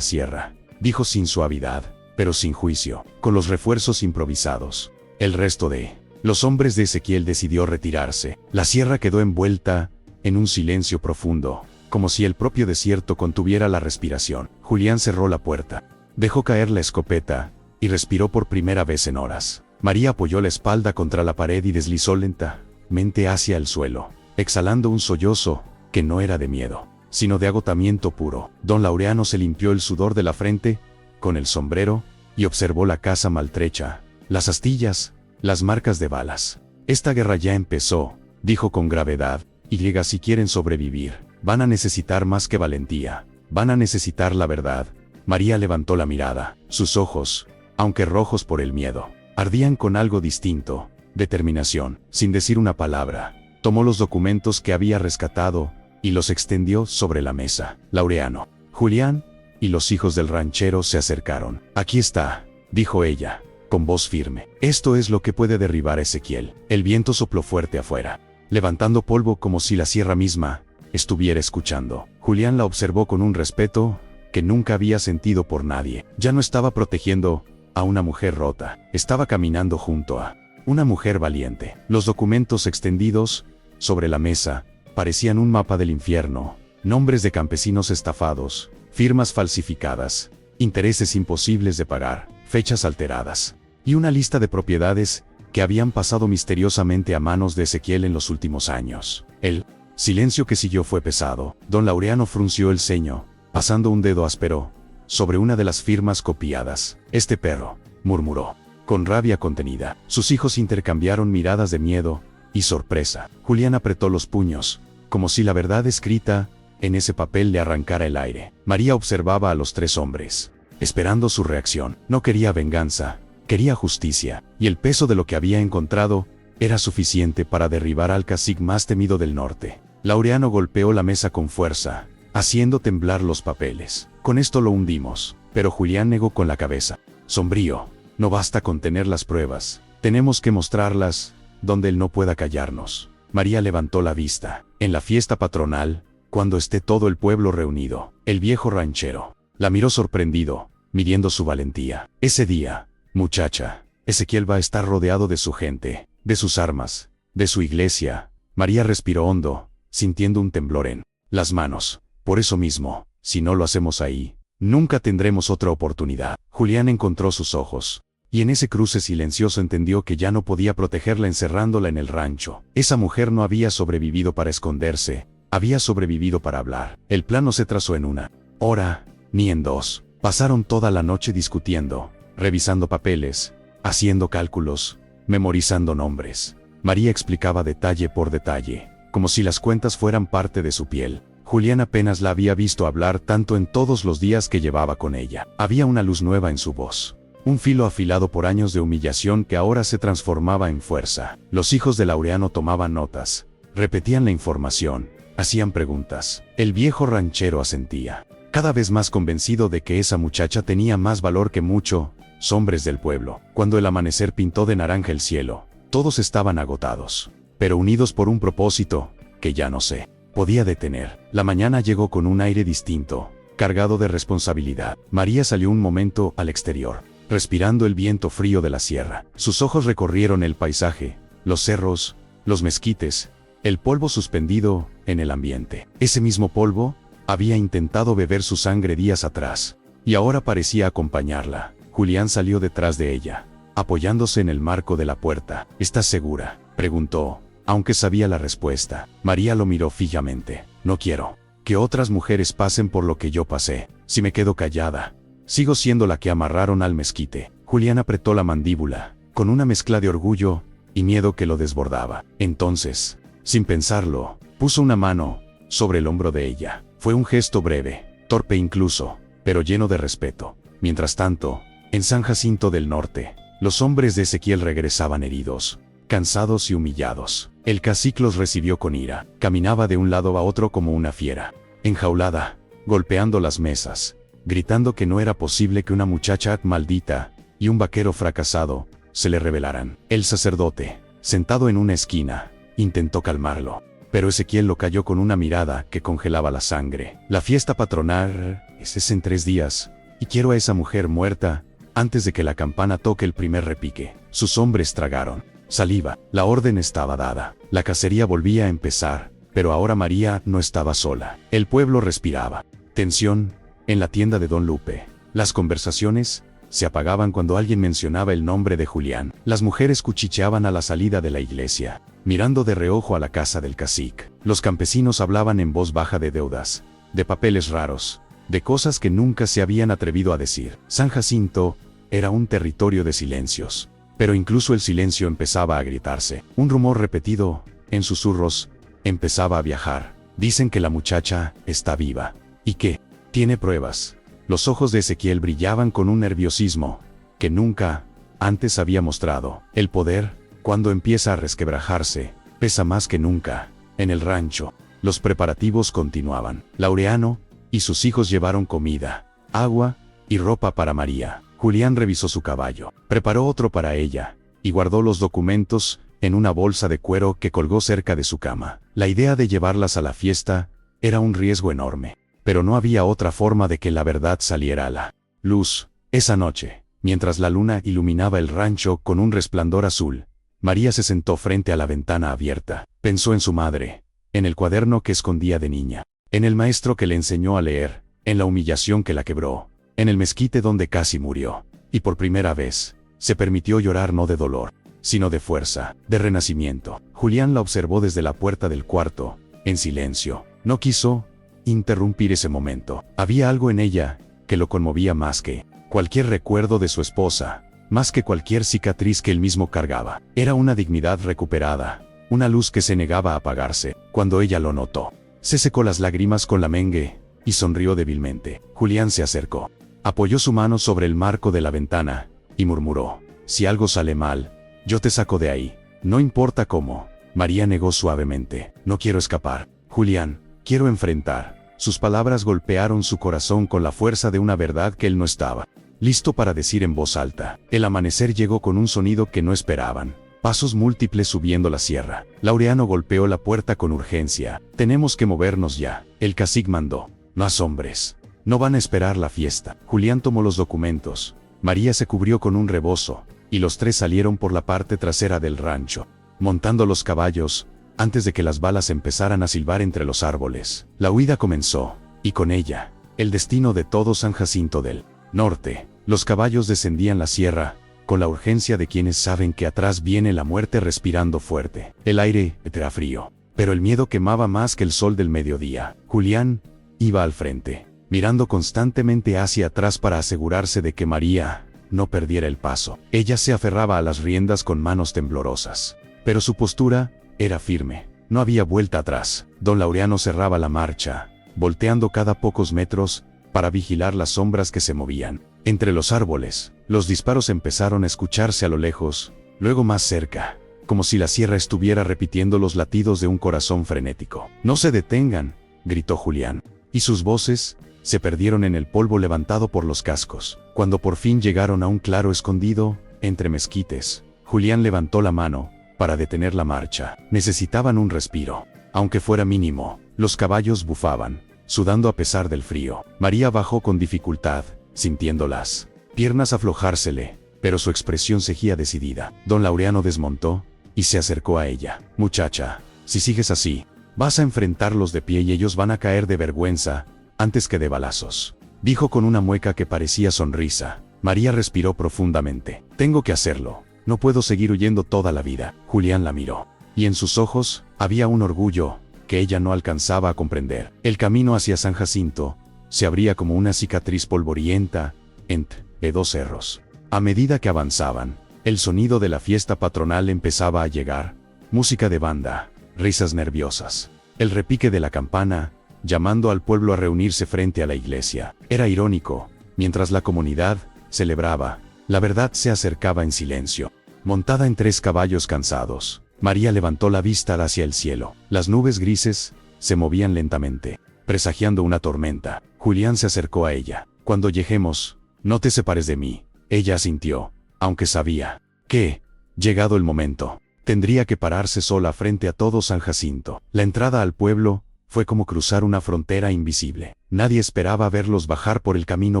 sierra, dijo sin suavidad, pero sin juicio, con los refuerzos improvisados. El resto de los hombres de Ezequiel decidió retirarse. La sierra quedó envuelta en un silencio profundo, como si el propio desierto contuviera la respiración. Julián cerró la puerta, dejó caer la escopeta y respiró por primera vez en horas. María apoyó la espalda contra la pared y deslizó lentamente hacia el suelo, exhalando un sollozo que no era de miedo, sino de agotamiento puro. Don Laureano se limpió el sudor de la frente con el sombrero y observó la casa maltrecha, las astillas, las marcas de balas. Esta guerra ya empezó, dijo con gravedad, y si quieren sobrevivir, van a necesitar más que valentía, van a necesitar la verdad. María levantó la mirada. Sus ojos, aunque rojos por el miedo, ardían con algo distinto, determinación. Sin decir una palabra, tomó los documentos que había rescatado y los extendió sobre la mesa. Laureano, Julián y los hijos del ranchero se acercaron. Aquí está, dijo ella, con voz firme. Esto es lo que puede derribar a Ezequiel. El viento sopló fuerte afuera, levantando polvo como si la sierra misma estuviera escuchando. Julián la observó con un respeto que nunca había sentido por nadie. Ya no estaba protegiendo a una mujer rota, estaba caminando junto a una mujer valiente. Los documentos extendidos sobre la mesa parecían un mapa del infierno, nombres de campesinos estafados, firmas falsificadas, intereses imposibles de pagar, fechas alteradas, y una lista de propiedades que habían pasado misteriosamente a manos de Ezequiel en los últimos años. El silencio que siguió fue pesado. Don Laureano frunció el ceño, pasando un dedo áspero sobre una de las firmas copiadas. Este perro, murmuró, con rabia contenida. Sus hijos intercambiaron miradas de miedo y sorpresa. Julián apretó los puños, como si la verdad escrita en ese papel le arrancara el aire. María observaba a los tres hombres, esperando su reacción. No quería venganza, quería justicia, y el peso de lo que había encontrado era suficiente para derribar al cacique más temido del norte. Laureano golpeó la mesa con fuerza, haciendo temblar los papeles. Con esto lo hundimos, pero Julián negó con la cabeza. Sombrío, no basta con tener las pruebas, tenemos que mostrarlas donde él no pueda callarnos. María levantó la vista. En la fiesta patronal, cuando esté todo el pueblo reunido, el viejo ranchero la miró sorprendido, midiendo su valentía. Ese día, muchacha, Ezequiel va a estar rodeado de su gente, de sus armas, de su iglesia. María respiró hondo, sintiendo un temblor en las manos. Por eso mismo, si no lo hacemos ahí, nunca tendremos otra oportunidad. Julián encontró sus ojos, y en ese cruce silencioso entendió que ya no podía protegerla encerrándola en el rancho. Esa mujer no había sobrevivido para esconderse, había sobrevivido para hablar. El plan no se trazó en una hora, ni en dos. Pasaron toda la noche discutiendo, revisando papeles, haciendo cálculos, memorizando nombres. María explicaba detalle por detalle, como si las cuentas fueran parte de su piel. Julián apenas la había visto hablar tanto en todos los días que llevaba con ella. Había una luz nueva en su voz, un filo afilado por años de humillación que ahora se transformaba en fuerza. Los hijos de Laureano tomaban notas, repetían la información, hacían preguntas. El viejo ranchero asentía, cada vez más convencido de que esa muchacha tenía más valor que muchos hombres del pueblo. Cuando el amanecer pintó de naranja el cielo, todos estaban agotados, pero unidos por un propósito que ya no se podía detener. La mañana llegó con un aire distinto, cargado de responsabilidad. María salió un momento al exterior, respirando el viento frío de la sierra. Sus ojos recorrieron el paisaje, los cerros, los mezquites, el polvo suspendido en el ambiente. Ese mismo polvo había intentado beber su sangre días atrás, y ahora parecía acompañarla. Julián salió detrás de ella, apoyándose en el marco de la puerta. ¿Estás segura?, preguntó, aunque sabía la respuesta. María lo miró fijamente. No quiero que otras mujeres pasen por lo que yo pasé. Si me quedo callada, sigo siendo la que amarraron al mezquite. Julián apretó la mandíbula, con una mezcla de orgullo y miedo que lo desbordaba. Entonces, sin pensarlo, puso una mano sobre el hombro de ella. Fue un gesto breve, torpe incluso, pero lleno de respeto. Mientras tanto, en San Jacinto del Norte, los hombres de Ezequiel regresaban heridos, cansados y humillados. El cacique los recibió con ira. Caminaba de un lado a otro como una fiera, enjaulada, golpeando las mesas, gritando que no era posible que una muchacha maldita y un vaquero fracasado se le rebelaran. El sacerdote, sentado en una esquina, intentó calmarlo, pero Ezequiel lo calló con una mirada que congelaba la sangre. La fiesta patronal es en 3 días, y quiero a esa mujer muerta antes de que la campana toque el primer repique. Sus hombres tragaron saliva. La orden estaba dada. La cacería volvía a empezar, pero ahora María no estaba sola. El pueblo respiraba tensión en la tienda de Don Lupe. Las conversaciones se apagaban cuando alguien mencionaba el nombre de Julián. Las mujeres cuchicheaban a la salida de la iglesia, mirando de reojo a la casa del cacique. Los campesinos hablaban en voz baja de deudas, de papeles raros, de cosas que nunca se habían atrevido a decir. San Jacinto era un territorio de silencios, pero incluso el silencio empezaba a gritarse. Un rumor repetido, en susurros, empezaba a viajar. Dicen que la muchacha está viva, y que tiene pruebas. Los ojos de Ezequiel brillaban con un nerviosismo que nunca antes había mostrado. El poder, cuando empieza a resquebrajarse, pesa más que nunca. En el rancho, los preparativos continuaban. Laureano y sus hijos llevaron comida, agua y ropa para María. Julián revisó su caballo, preparó otro para ella, y guardó los documentos en una bolsa de cuero que colgó cerca de su cama. La idea de llevarlas a la fiesta era un riesgo enorme, pero no había otra forma de que la verdad saliera a la luz. Esa noche, mientras la luna iluminaba el rancho con un resplandor azul, María se sentó frente a la ventana abierta. Pensó en su madre, en el cuaderno que escondía de niña, en el maestro que le enseñó a leer, en la humillación que la quebró, en el mezquite donde casi murió, y por primera vez, se permitió llorar no de dolor, sino de fuerza, de renacimiento. Julián la observó desde la puerta del cuarto, en silencio. No quiso interrumpir ese momento. Había algo en ella que lo conmovía más que cualquier recuerdo de su esposa, más que cualquier cicatriz que él mismo cargaba. Era una dignidad recuperada, una luz que se negaba a apagarse. Cuando ella lo notó, se secó las lágrimas con la mengue y sonrió débilmente. Julián se acercó, apoyó su mano sobre el marco de la ventana y murmuró: si algo sale mal, yo te saco de ahí, no importa cómo. María negó suavemente: no quiero escapar, Julián, quiero enfrentar. Sus palabras golpearon su corazón con la fuerza de una verdad que él no estaba listo para decir en voz alta. El amanecer llegó con un sonido que no esperaban: pasos múltiples subiendo la sierra. Laureano golpeó la puerta con urgencia: tenemos que movernos ya. El cacique mandó: no asombres, no van a esperar la fiesta. Julián tomó los documentos. María se cubrió con un rebozo, y los 3 salieron por la parte trasera del rancho, montando los caballos, antes de que las balas empezaran a silbar entre los árboles. La huida comenzó, y con ella, el destino de todo San Jacinto del Norte. Los caballos descendían la sierra, con la urgencia de quienes saben que atrás viene la muerte respirando fuerte. El aire era frío, pero el miedo quemaba más que el sol del mediodía. Julián iba al frente, mirando constantemente hacia atrás para asegurarse de que María no perdiera el paso. Ella se aferraba a las riendas con manos temblorosas, pero su postura era firme. No había vuelta atrás. Don Laureano cerraba la marcha, volteando cada pocos metros para vigilar las sombras que se movían entre los árboles. Los disparos empezaron a escucarse a lo lejos, luego más cerca, como si la sierra estuviera repitiendo los latidos de un corazón frenético. No se detengan, gritó Julián, y sus voces se perdieron en el polvo levantado por los cascos. Cuando por fin llegaron a un claro escondido entre mezquites, Julián levantó la mano para detener la marcha. Necesitaban un respiro, aunque fuera mínimo. Los caballos bufaban, sudando a pesar del frío. María bajó con dificultad, sintiendo las piernas aflojársele, pero su expresión seguía decidida. Don Laureano desmontó y se acercó a ella. Muchacha, si sigues así, vas a enfrentarlos de pie y ellos van a caer de vergüenza antes que de balazos, dijo con una mueca que parecía sonrisa. María respiró profundamente. Tengo que hacerlo. No puedo seguir huyendo toda la vida. Julián la miró, y en sus ojos había un orgullo que ella no alcanzaba a comprender. El camino hacia San Jacinto se abría como una cicatriz polvorienta entre 2 cerros. A medida que avanzaban, el sonido de la fiesta patronal empezaba a llegar: música de banda, risas nerviosas, el repique de la campana, llamando al pueblo a reunirse frente a la iglesia. Era irónico, mientras la comunidad celebraba, la verdad se acercaba en silencio. Montada en 3 caballos cansados, María levantó la vista hacia el cielo. Las nubes grises se movían lentamente, presagiando una tormenta. Julián se acercó a ella. Cuando lleguemos, no te separes de mí. Ella asintió, aunque sabía que, llegado el momento, tendría que pararse sola frente a todo San Jacinto. La entrada al pueblo fue como cruzar una frontera invisible. Nadie esperaba verlos bajar por el camino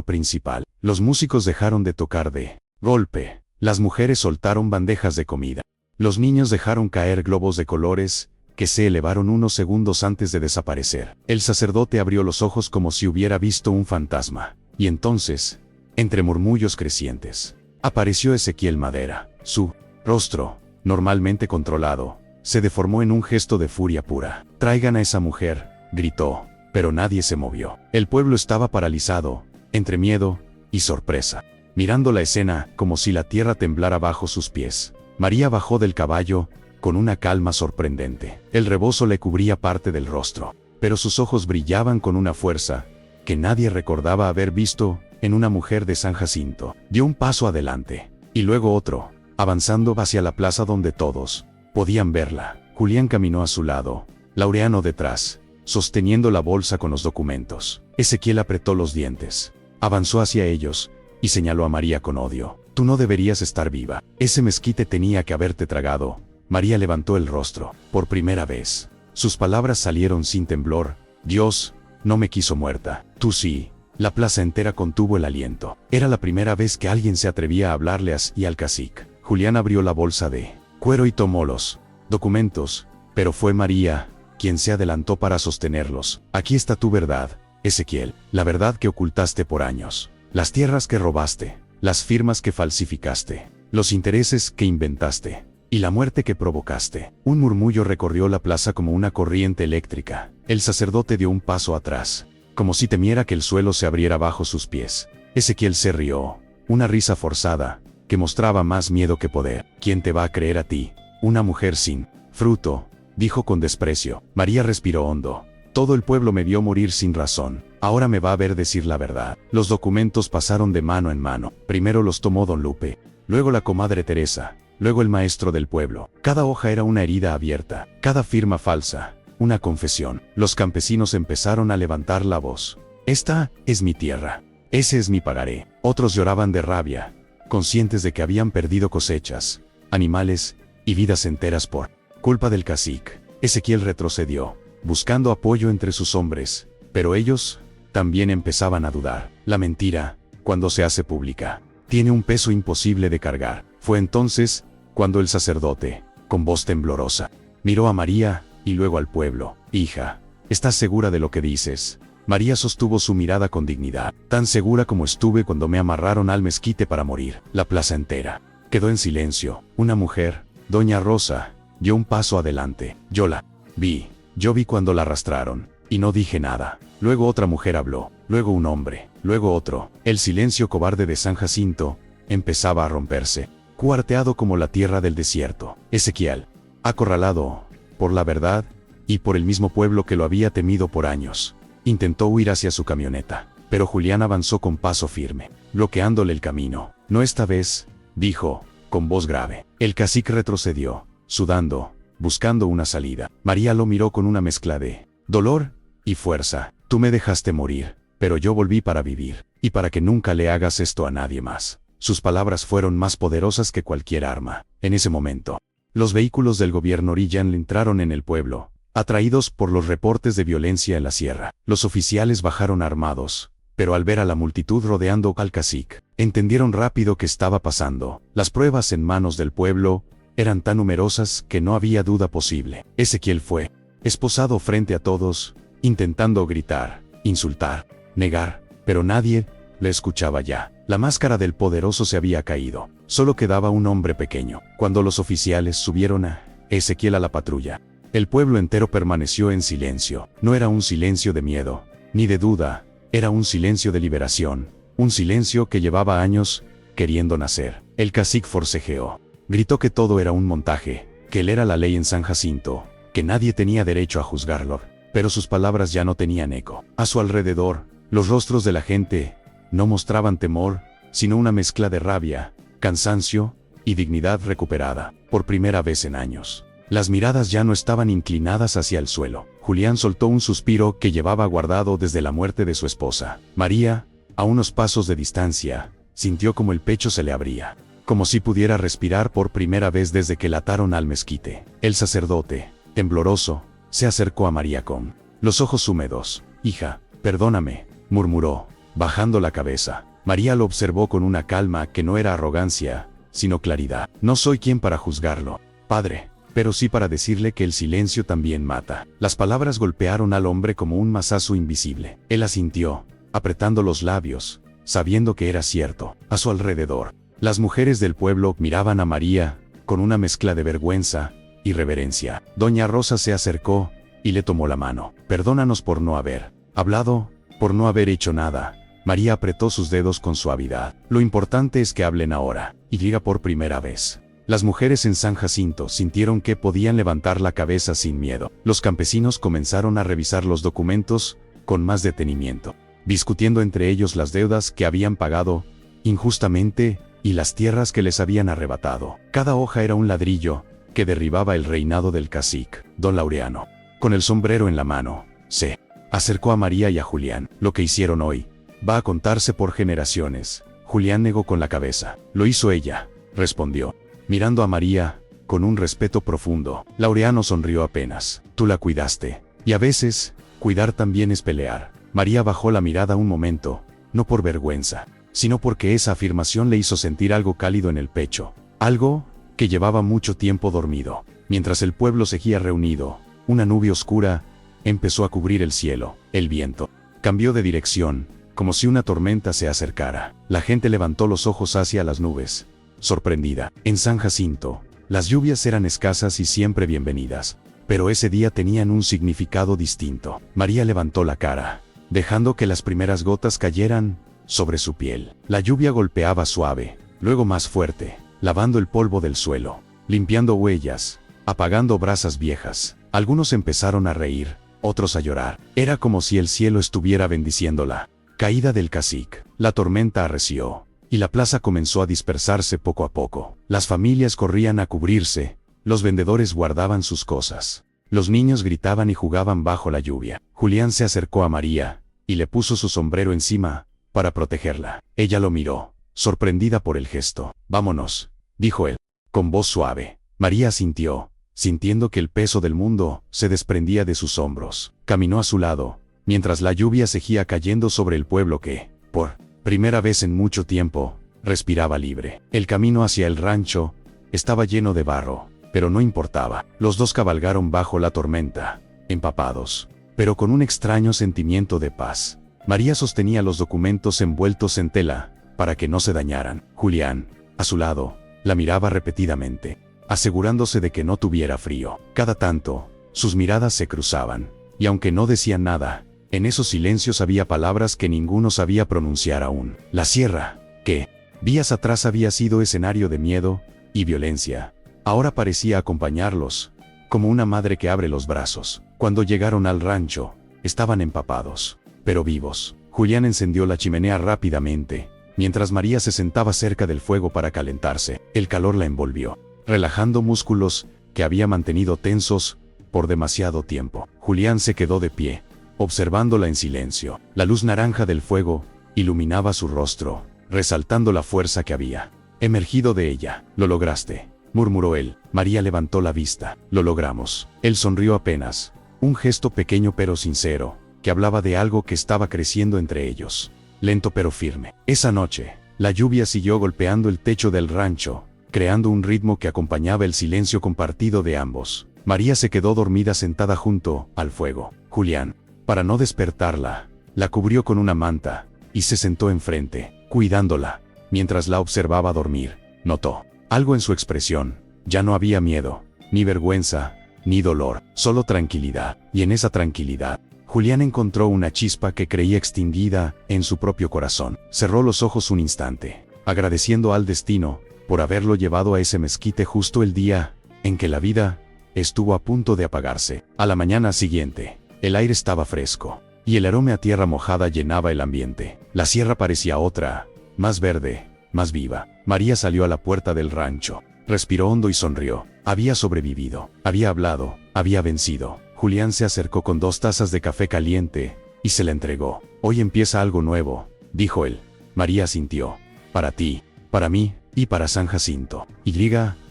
principal. Los músicos dejaron de tocar de golpe. Las mujeres soltaron bandejas de comida. Los niños dejaron caer globos de colores, que se elevaron unos segundos antes de desaparecer. El sacerdote abrió los ojos como si hubiera visto un fantasma. Y entonces, entre murmullos crecientes, apareció Ezequiel Madera. Su rostro, normalmente controlado, se deformó en un gesto de furia pura. «Traigan a esa mujer», gritó, pero nadie se movió. El pueblo estaba paralizado, entre miedo y sorpresa, mirando la escena como si la tierra temblara bajo sus pies. María bajó del caballo, con una calma sorprendente. El rebozo le cubría parte del rostro, pero sus ojos brillaban con una fuerza que nadie recordaba haber visto en una mujer de San Jacinto. Dio un paso adelante, y luego otro, avanzando hacia la plaza donde todos podían verla. Julián caminó a su lado, Laureano detrás, sosteniendo la bolsa con los documentos. Ezequiel apretó los dientes, avanzó hacia ellos, y señaló a María con odio. «Tú no deberías estar viva. Ese mezquite tenía que haberte tragado». María levantó el rostro, por primera vez. Sus palabras salieron sin temblor. «Dios no me quiso muerta. Tú sí». La plaza entera contuvo el aliento. Era la primera vez que alguien se atrevía a hablarle así al cacique. Julián abrió la bolsa de cuero y tomó los documentos, pero fue María quien se adelantó para sostenerlos. «Aquí está tu verdad, Ezequiel, la verdad que ocultaste por años. Las tierras que robaste, las firmas que falsificaste, los intereses que inventaste, y la muerte que provocaste». Un murmullo recorrió la plaza como una corriente eléctrica. El sacerdote dio un paso atrás, como si temiera que el suelo se abriera bajo sus pies. Ezequiel se rió, una risa forzada, que mostraba más miedo que poder. «¿Quién te va a creer a ti, una mujer sin fruto?», dijo con desprecio. María respiró hondo. «Todo el pueblo me vio morir sin razón. Ahora me va a ver decir la verdad». Los documentos pasaron de mano en mano. Primero los tomó don Lupe, luego la comadre Teresa, luego el maestro del pueblo. Cada hoja era una herida abierta, cada firma falsa, una confesión. Los campesinos empezaron a levantar la voz. «Esta es mi tierra. Ese es mi pagaré». Otros lloraban de rabia, conscientes de que habían perdido cosechas, animales y vidas enteras por culpa del cacique. Ezequiel retrocedió, buscando apoyo entre sus hombres, pero ellos también empezaban a dudar. La mentira, cuando se hace pública, tiene un peso imposible de cargar. Fue entonces cuando el sacerdote, con voz temblorosa, miró a María y luego al pueblo. «Hija, ¿estás segura de lo que dices?». María sostuvo su mirada con dignidad. «Tan segura como estuve cuando me amarraron al mezquite para morir». La plaza entera quedó en silencio. Una mujer, doña Rosa, dio un paso adelante. «Yo la vi. Yo vi cuando la arrastraron, y no dije nada». Luego otra mujer habló, luego un hombre, luego otro. El silencio cobarde de San Jacinto empezaba a romperse, cuarteado como la tierra del desierto. Ezequiel, acorralado por la verdad y por el mismo pueblo que lo había temido por años, intentó huir hacia su camioneta, pero Julián avanzó con paso firme, bloqueándole el camino. «No esta vez», dijo, con voz grave. El cacique retrocedió, sudando, buscando una salida. María lo miró con una mezcla de dolor y fuerza. «Tú me dejaste morir, pero yo volví para vivir, y para que nunca le hagas esto a nadie más». Sus palabras fueron más poderosas que cualquier arma. En ese momento, los vehículos del gobierno Orillán entraron en el pueblo, atraídos por los reportes de violencia en la sierra. Los oficiales bajaron armados, pero al ver a la multitud rodeando al cacique, entendieron rápido qué estaba pasando. Las pruebas en manos del pueblo eran tan numerosas que no había duda posible. Ezequiel fue esposado frente a todos, intentando gritar, insultar, negar, pero nadie le escuchaba ya. La máscara del poderoso se había caído. Solo quedaba un hombre pequeño. Cuando los oficiales subieron a Ezequiel a la patrulla, el pueblo entero permaneció en silencio. No era un silencio de miedo, ni de duda, era un silencio de liberación, un silencio que llevaba años queriendo nacer. El cacique forcejeó. Gritó que todo era un montaje, que él era la ley en San Jacinto, que nadie tenía derecho a juzgarlo. Pero sus palabras ya no tenían eco. A su alrededor, los rostros de la gente no mostraban temor, sino una mezcla de rabia, cansancio y dignidad recuperada. Por primera vez en años, las miradas ya no estaban inclinadas hacia el suelo. Julián soltó un suspiro que llevaba guardado desde la muerte de su esposa. María, a unos pasos de distancia, sintió como el pecho se le abría, como si pudiera respirar por primera vez desde que la ataron al mezquite. El sacerdote, tembloroso, se acercó a María con los ojos húmedos. «Hija, perdóname», murmuró, bajando la cabeza. María lo observó con una calma que no era arrogancia, sino claridad. «No soy quien para juzgarlo, padre, pero sí para decirle que el silencio también mata». Las palabras golpearon al hombre como un mazazo invisible. Él asintió, apretando los labios, sabiendo que era cierto. A su alrededor, las mujeres del pueblo miraban a María, con una mezcla de vergüenza y reverencia. Doña Rosa se acercó y le tomó la mano. «Perdónanos por no haber hablado, por no haber hecho nada». María apretó sus dedos con suavidad. «Lo importante es que hablen ahora», y diga por primera vez. Las mujeres en San Jacinto sintieron que podían levantar la cabeza sin miedo. Los campesinos comenzaron a revisar los documentos con más detenimiento, discutiendo entre ellos las deudas que habían pagado injustamente y las tierras que les habían arrebatado. Cada hoja era un ladrillo que derribaba el reinado del cacique. Don Laureano, con el sombrero en la mano, se acercó a María y a Julián. «Lo que hicieron hoy va a contarse por generaciones». Julián negó con la cabeza. «Lo hizo ella», respondió, mirando a María con un respeto profundo. Laureano sonrió apenas. «Tú la cuidaste. Y a veces, cuidar también es pelear». María bajó la mirada un momento, no por vergüenza, sino porque esa afirmación le hizo sentir algo cálido en el pecho, algo que llevaba mucho tiempo dormido. Mientras el pueblo seguía reunido, una nube oscura empezó a cubrir el cielo. El viento cambió de dirección, como si una tormenta se acercara. La gente levantó los ojos hacia las nubes, sorprendida. En San Jacinto, las lluvias eran escasas y siempre bienvenidas, pero ese día tenían un significado distinto. María levantó la cara, dejando que las primeras gotas cayeran sobre su piel. La lluvia golpeaba suave, luego más fuerte, lavando el polvo del suelo, limpiando huellas, apagando brasas viejas. Algunos empezaron a reír, otros a llorar. Era como si el cielo estuviera bendiciendo la caída del cacique. La tormenta arreció, y la plaza comenzó a dispersarse poco a poco. Las familias corrían a cubrirse, los vendedores guardaban sus cosas. Los niños gritaban y jugaban bajo la lluvia. Julián se acercó a María, y le puso su sombrero encima, para protegerla. Ella lo miró, sorprendida por el gesto. «Vámonos», dijo él, con voz suave. María asintió, sintiendo que el peso del mundo se desprendía de sus hombros. Caminó a su lado, mientras la lluvia seguía cayendo sobre el pueblo que, por primera vez en mucho tiempo, respiraba libre. El camino hacia el rancho estaba lleno de barro, pero no importaba. Los dos cabalgaron bajo la tormenta, empapados, pero con un extraño sentimiento de paz. María sostenía los documentos envueltos en tela, para que no se dañaran. Julián, a su lado, la miraba repetidamente, asegurándose de que no tuviera frío. Cada tanto, sus miradas se cruzaban, y aunque no decían nada, en esos silencios había palabras que ninguno sabía pronunciar aún. La sierra, que días atrás había sido escenario de miedo y violencia, ahora parecía acompañarlos, como una madre que abre los brazos. Cuando llegaron al rancho, estaban empapados, pero vivos. Julián encendió la chimenea rápidamente, mientras María se sentaba cerca del fuego para calentarse. El calor la envolvió, relajando músculos que había mantenido tensos por demasiado tiempo. Julián se quedó de pie, observándola en silencio. La luz naranja del fuego iluminaba su rostro, resaltando la fuerza que había emergido de ella. «Lo lograste», murmuró él. María levantó la vista. «Lo logramos». Él sonrió apenas, un gesto pequeño pero sincero, que hablaba de algo que estaba creciendo entre ellos, lento pero firme. Esa noche, la lluvia siguió golpeando el techo del rancho, creando un ritmo que acompañaba el silencio compartido de ambos. María se quedó dormida sentada junto al fuego. Julián, para no despertarla, la cubrió con una manta, y se sentó enfrente, cuidándola. Mientras la observaba dormir, notó algo en su expresión. Ya no había miedo, ni vergüenza, ni dolor, solo tranquilidad. Y en esa tranquilidad, Julián encontró una chispa que creía extinguida en su propio corazón. Cerró los ojos un instante, agradeciendo al destino por haberlo llevado a ese mezquite justo el día en que la vida estuvo a punto de apagarse. A la mañana siguiente, el aire estaba fresco, y el aroma a tierra mojada llenaba el ambiente. La sierra parecía otra, más verde, más viva. María salió a la puerta del rancho, respiró hondo y sonrió. Había sobrevivido, había hablado, había vencido. Julián se acercó con 2 tazas de café caliente, y se la entregó. «Hoy empieza algo nuevo», dijo él. María asintió. «Para ti, para mí, y para San Jacinto.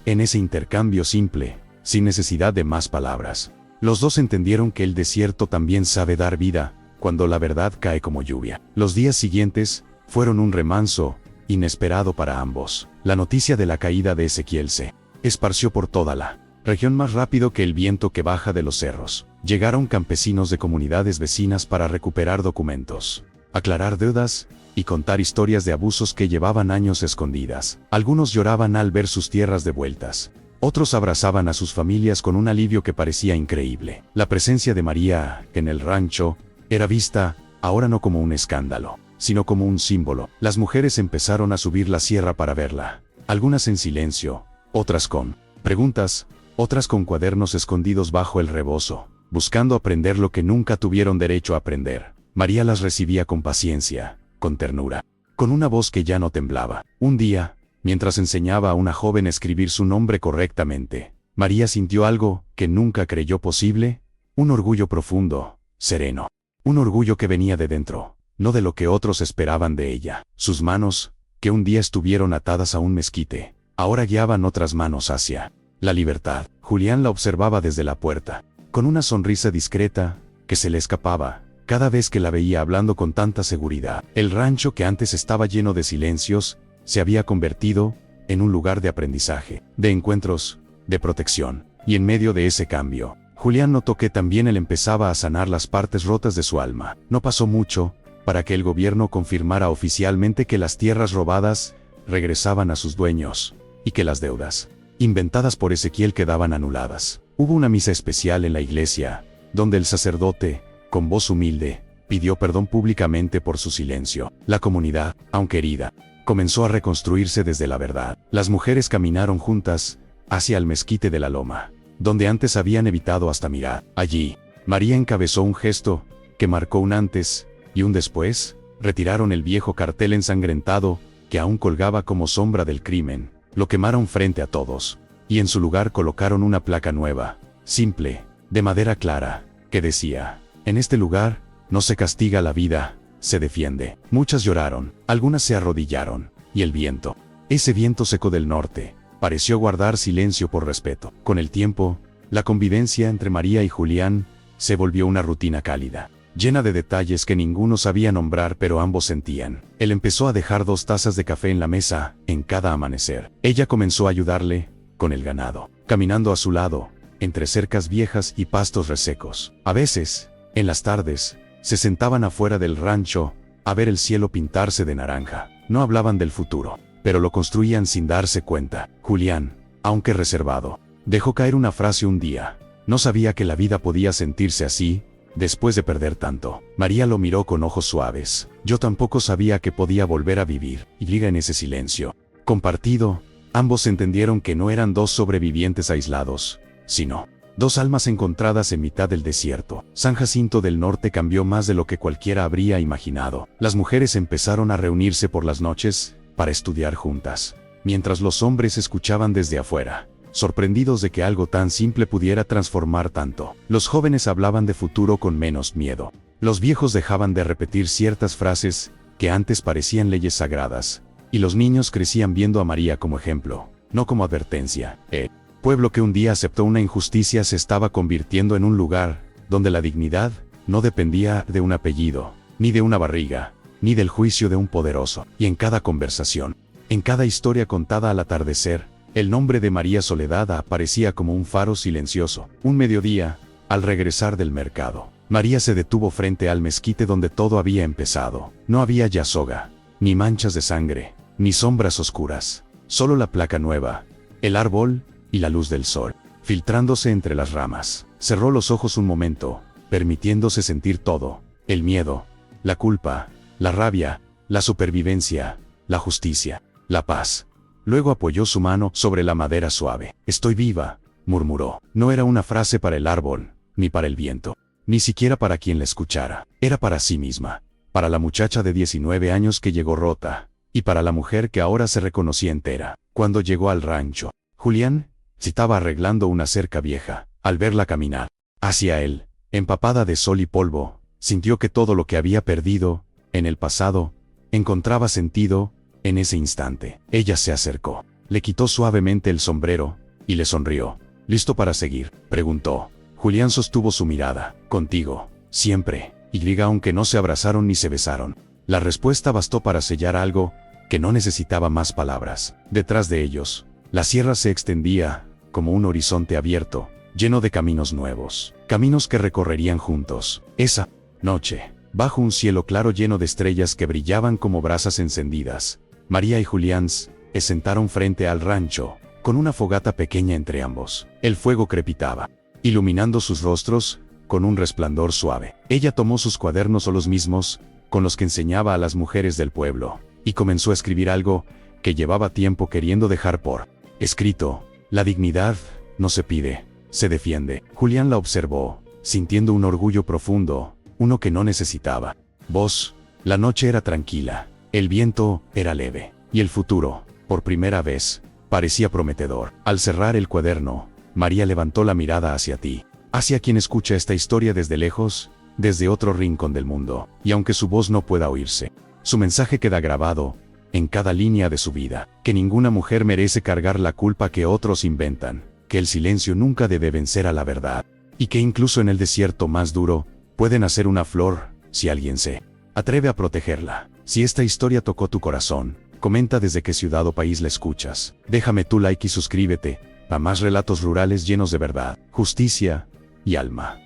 En ese intercambio simple, sin necesidad de más palabras. Los dos entendieron que el desierto también sabe dar vida, cuando la verdad cae como lluvia. Los días siguientes fueron un remanso inesperado para ambos. La noticia de la caída de Ezequiel se esparció por toda la región más rápido que el viento que baja de los cerros. Llegaron campesinos de comunidades vecinas para recuperar documentos, aclarar deudas y contar historias de abusos que llevaban años escondidas. Algunos lloraban al ver sus tierras devueltas. Otros abrazaban a sus familias con un alivio que parecía increíble. La presencia de María en el rancho era vista ahora no como un escándalo, sino como un símbolo. Las mujeres empezaron a subir la sierra para verla, algunas en silencio, otras con preguntas, otras con cuadernos escondidos bajo el rebozo, buscando aprender lo que nunca tuvieron derecho a aprender. María las recibía con paciencia, con ternura, con una voz que ya no temblaba. Un día, mientras enseñaba a una joven a escribir su nombre correctamente, María sintió algo que nunca creyó posible, un orgullo profundo, sereno. Un orgullo que venía de dentro, no de lo que otros esperaban de ella. Sus manos, que un día estuvieron atadas a un mezquite, ahora guiaban otras manos hacia la libertad. Julián la observaba desde la puerta, con una sonrisa discreta, que se le escapaba, cada vez que la veía hablando con tanta seguridad. El rancho que antes estaba lleno de silencios, se había convertido en un lugar de aprendizaje, de encuentros, de protección. Y en medio de ese cambio, Julián notó que también él empezaba a sanar las partes rotas de su alma. No pasó mucho para que el gobierno confirmara oficialmente que las tierras robadas regresaban a sus dueños, y que las deudas inventadas por Ezequiel quedaban anuladas. Hubo una misa especial en la iglesia, donde el sacerdote, con voz humilde, pidió perdón públicamente por su silencio. La comunidad, aunque herida, comenzó a reconstruirse desde la verdad. Las mujeres caminaron juntas hacia el mezquite de la loma, donde antes habían evitado hasta mirar. Allí, María encabezó un gesto que marcó un antes y un después. Retiraron el viejo cartel ensangrentado que aún colgaba como sombra del crimen, lo quemaron frente a todos, y en su lugar colocaron una placa nueva, simple, de madera clara, que decía: en este lugar no se castiga la vida, se defiende. Muchas lloraron, algunas se arrodillaron, y el viento, ese viento seco del norte, pareció guardar silencio por respeto. Con el tiempo, la convivencia entre María y Julián se volvió una rutina cálida, llena de detalles que ninguno sabía nombrar pero ambos sentían. Él empezó a dejar 2 tazas de café en la mesa, en cada amanecer. Ella comenzó a ayudarle con el ganado, caminando a su lado, entre cercas viejas y pastos resecos. A veces, en las tardes, se sentaban afuera del rancho, a ver el cielo pintarse de naranja. No hablaban del futuro, pero lo construían sin darse cuenta. Julián, aunque reservado, dejó caer una frase un día. No sabía que la vida podía sentirse así, después de perder tanto. María lo miró con ojos suaves. Yo tampoco sabía que podía volver a vivir. Y en ese silencio compartido, ambos entendieron que no eran 2 sobrevivientes aislados, sino 2 almas encontradas en mitad del desierto. San Jacinto del Norte cambió más de lo que cualquiera habría imaginado. Las mujeres empezaron a reunirse por las noches para estudiar juntas, mientras los hombres escuchaban desde afuera, sorprendidos de que algo tan simple pudiera transformar tanto. Los jóvenes hablaban de futuro con menos miedo. Los viejos dejaban de repetir ciertas frases que antes parecían leyes sagradas, y los niños crecían viendo a María como ejemplo, no como advertencia. El pueblo que un día aceptó una injusticia se estaba convirtiendo en un lugar donde la dignidad no dependía de un apellido, ni de una barriga, ni del juicio de un poderoso. Y en cada conversación, en cada historia contada al atardecer, el nombre de María Soledad aparecía como un faro silencioso. Un mediodía, al regresar del mercado, María se detuvo frente al mezquite donde todo había empezado. No había ya soga, ni manchas de sangre, ni sombras oscuras, solo la placa nueva, el árbol y la luz del sol, filtrándose entre las ramas. Cerró los ojos un momento, permitiéndose sentir todo: el miedo, la culpa, la rabia, la supervivencia, la justicia, la paz. Luego apoyó su mano sobre la madera suave. «Estoy viva», murmuró. No era una frase para el árbol, ni para el viento, ni siquiera para quien la escuchara. Era para sí misma, para la muchacha de 19 años que llegó rota, y para la mujer que ahora se reconocía entera. Cuando llegó al rancho, Julián se estaba arreglando una cerca vieja. Al verla caminar hacia él, empapada de sol y polvo, sintió que todo lo que había perdido en el pasado encontraba sentido En ese instante, ella se acercó, le quitó suavemente el sombrero, y le sonrió. ¿Listo para seguir?, preguntó. Julián sostuvo su mirada. Contigo, siempre, aunque no se abrazaron ni se besaron. La respuesta bastó para sellar algo que no necesitaba más palabras. Detrás de ellos, la sierra se extendía como un horizonte abierto, lleno de caminos nuevos, caminos que recorrerían juntos. Esa noche, bajo un cielo claro lleno de estrellas que brillaban como brasas encendidas, María y Julián se sentaron frente al rancho, con una fogata pequeña entre ambos. El fuego crepitaba, iluminando sus rostros con un resplandor suave. Ella tomó sus cuadernos, o los mismos con los que enseñaba a las mujeres del pueblo, y comenzó a escribir algo que llevaba tiempo queriendo dejar por escrito. La dignidad no se pide, se defiende. Julián la observó, sintiendo un orgullo profundo, uno que no necesitaba voz. La noche era tranquila, el viento era leve, y el futuro, por primera vez, parecía prometedor. Al cerrar el cuaderno, María levantó la mirada hacia ti, hacia quien escucha esta historia desde lejos, desde otro rincón del mundo, y aunque su voz no pueda oírse, su mensaje queda grabado en cada línea de su vida: que ninguna mujer merece cargar la culpa que otros inventan, que el silencio nunca debe vencer a la verdad, y que incluso en el desierto más duro, puede nacer una flor, si alguien se atreve a protegerla. Si esta historia tocó tu corazón, comenta desde qué ciudad o país la escuchas. Déjame tu like y suscríbete a más relatos rurales llenos de verdad, justicia y alma.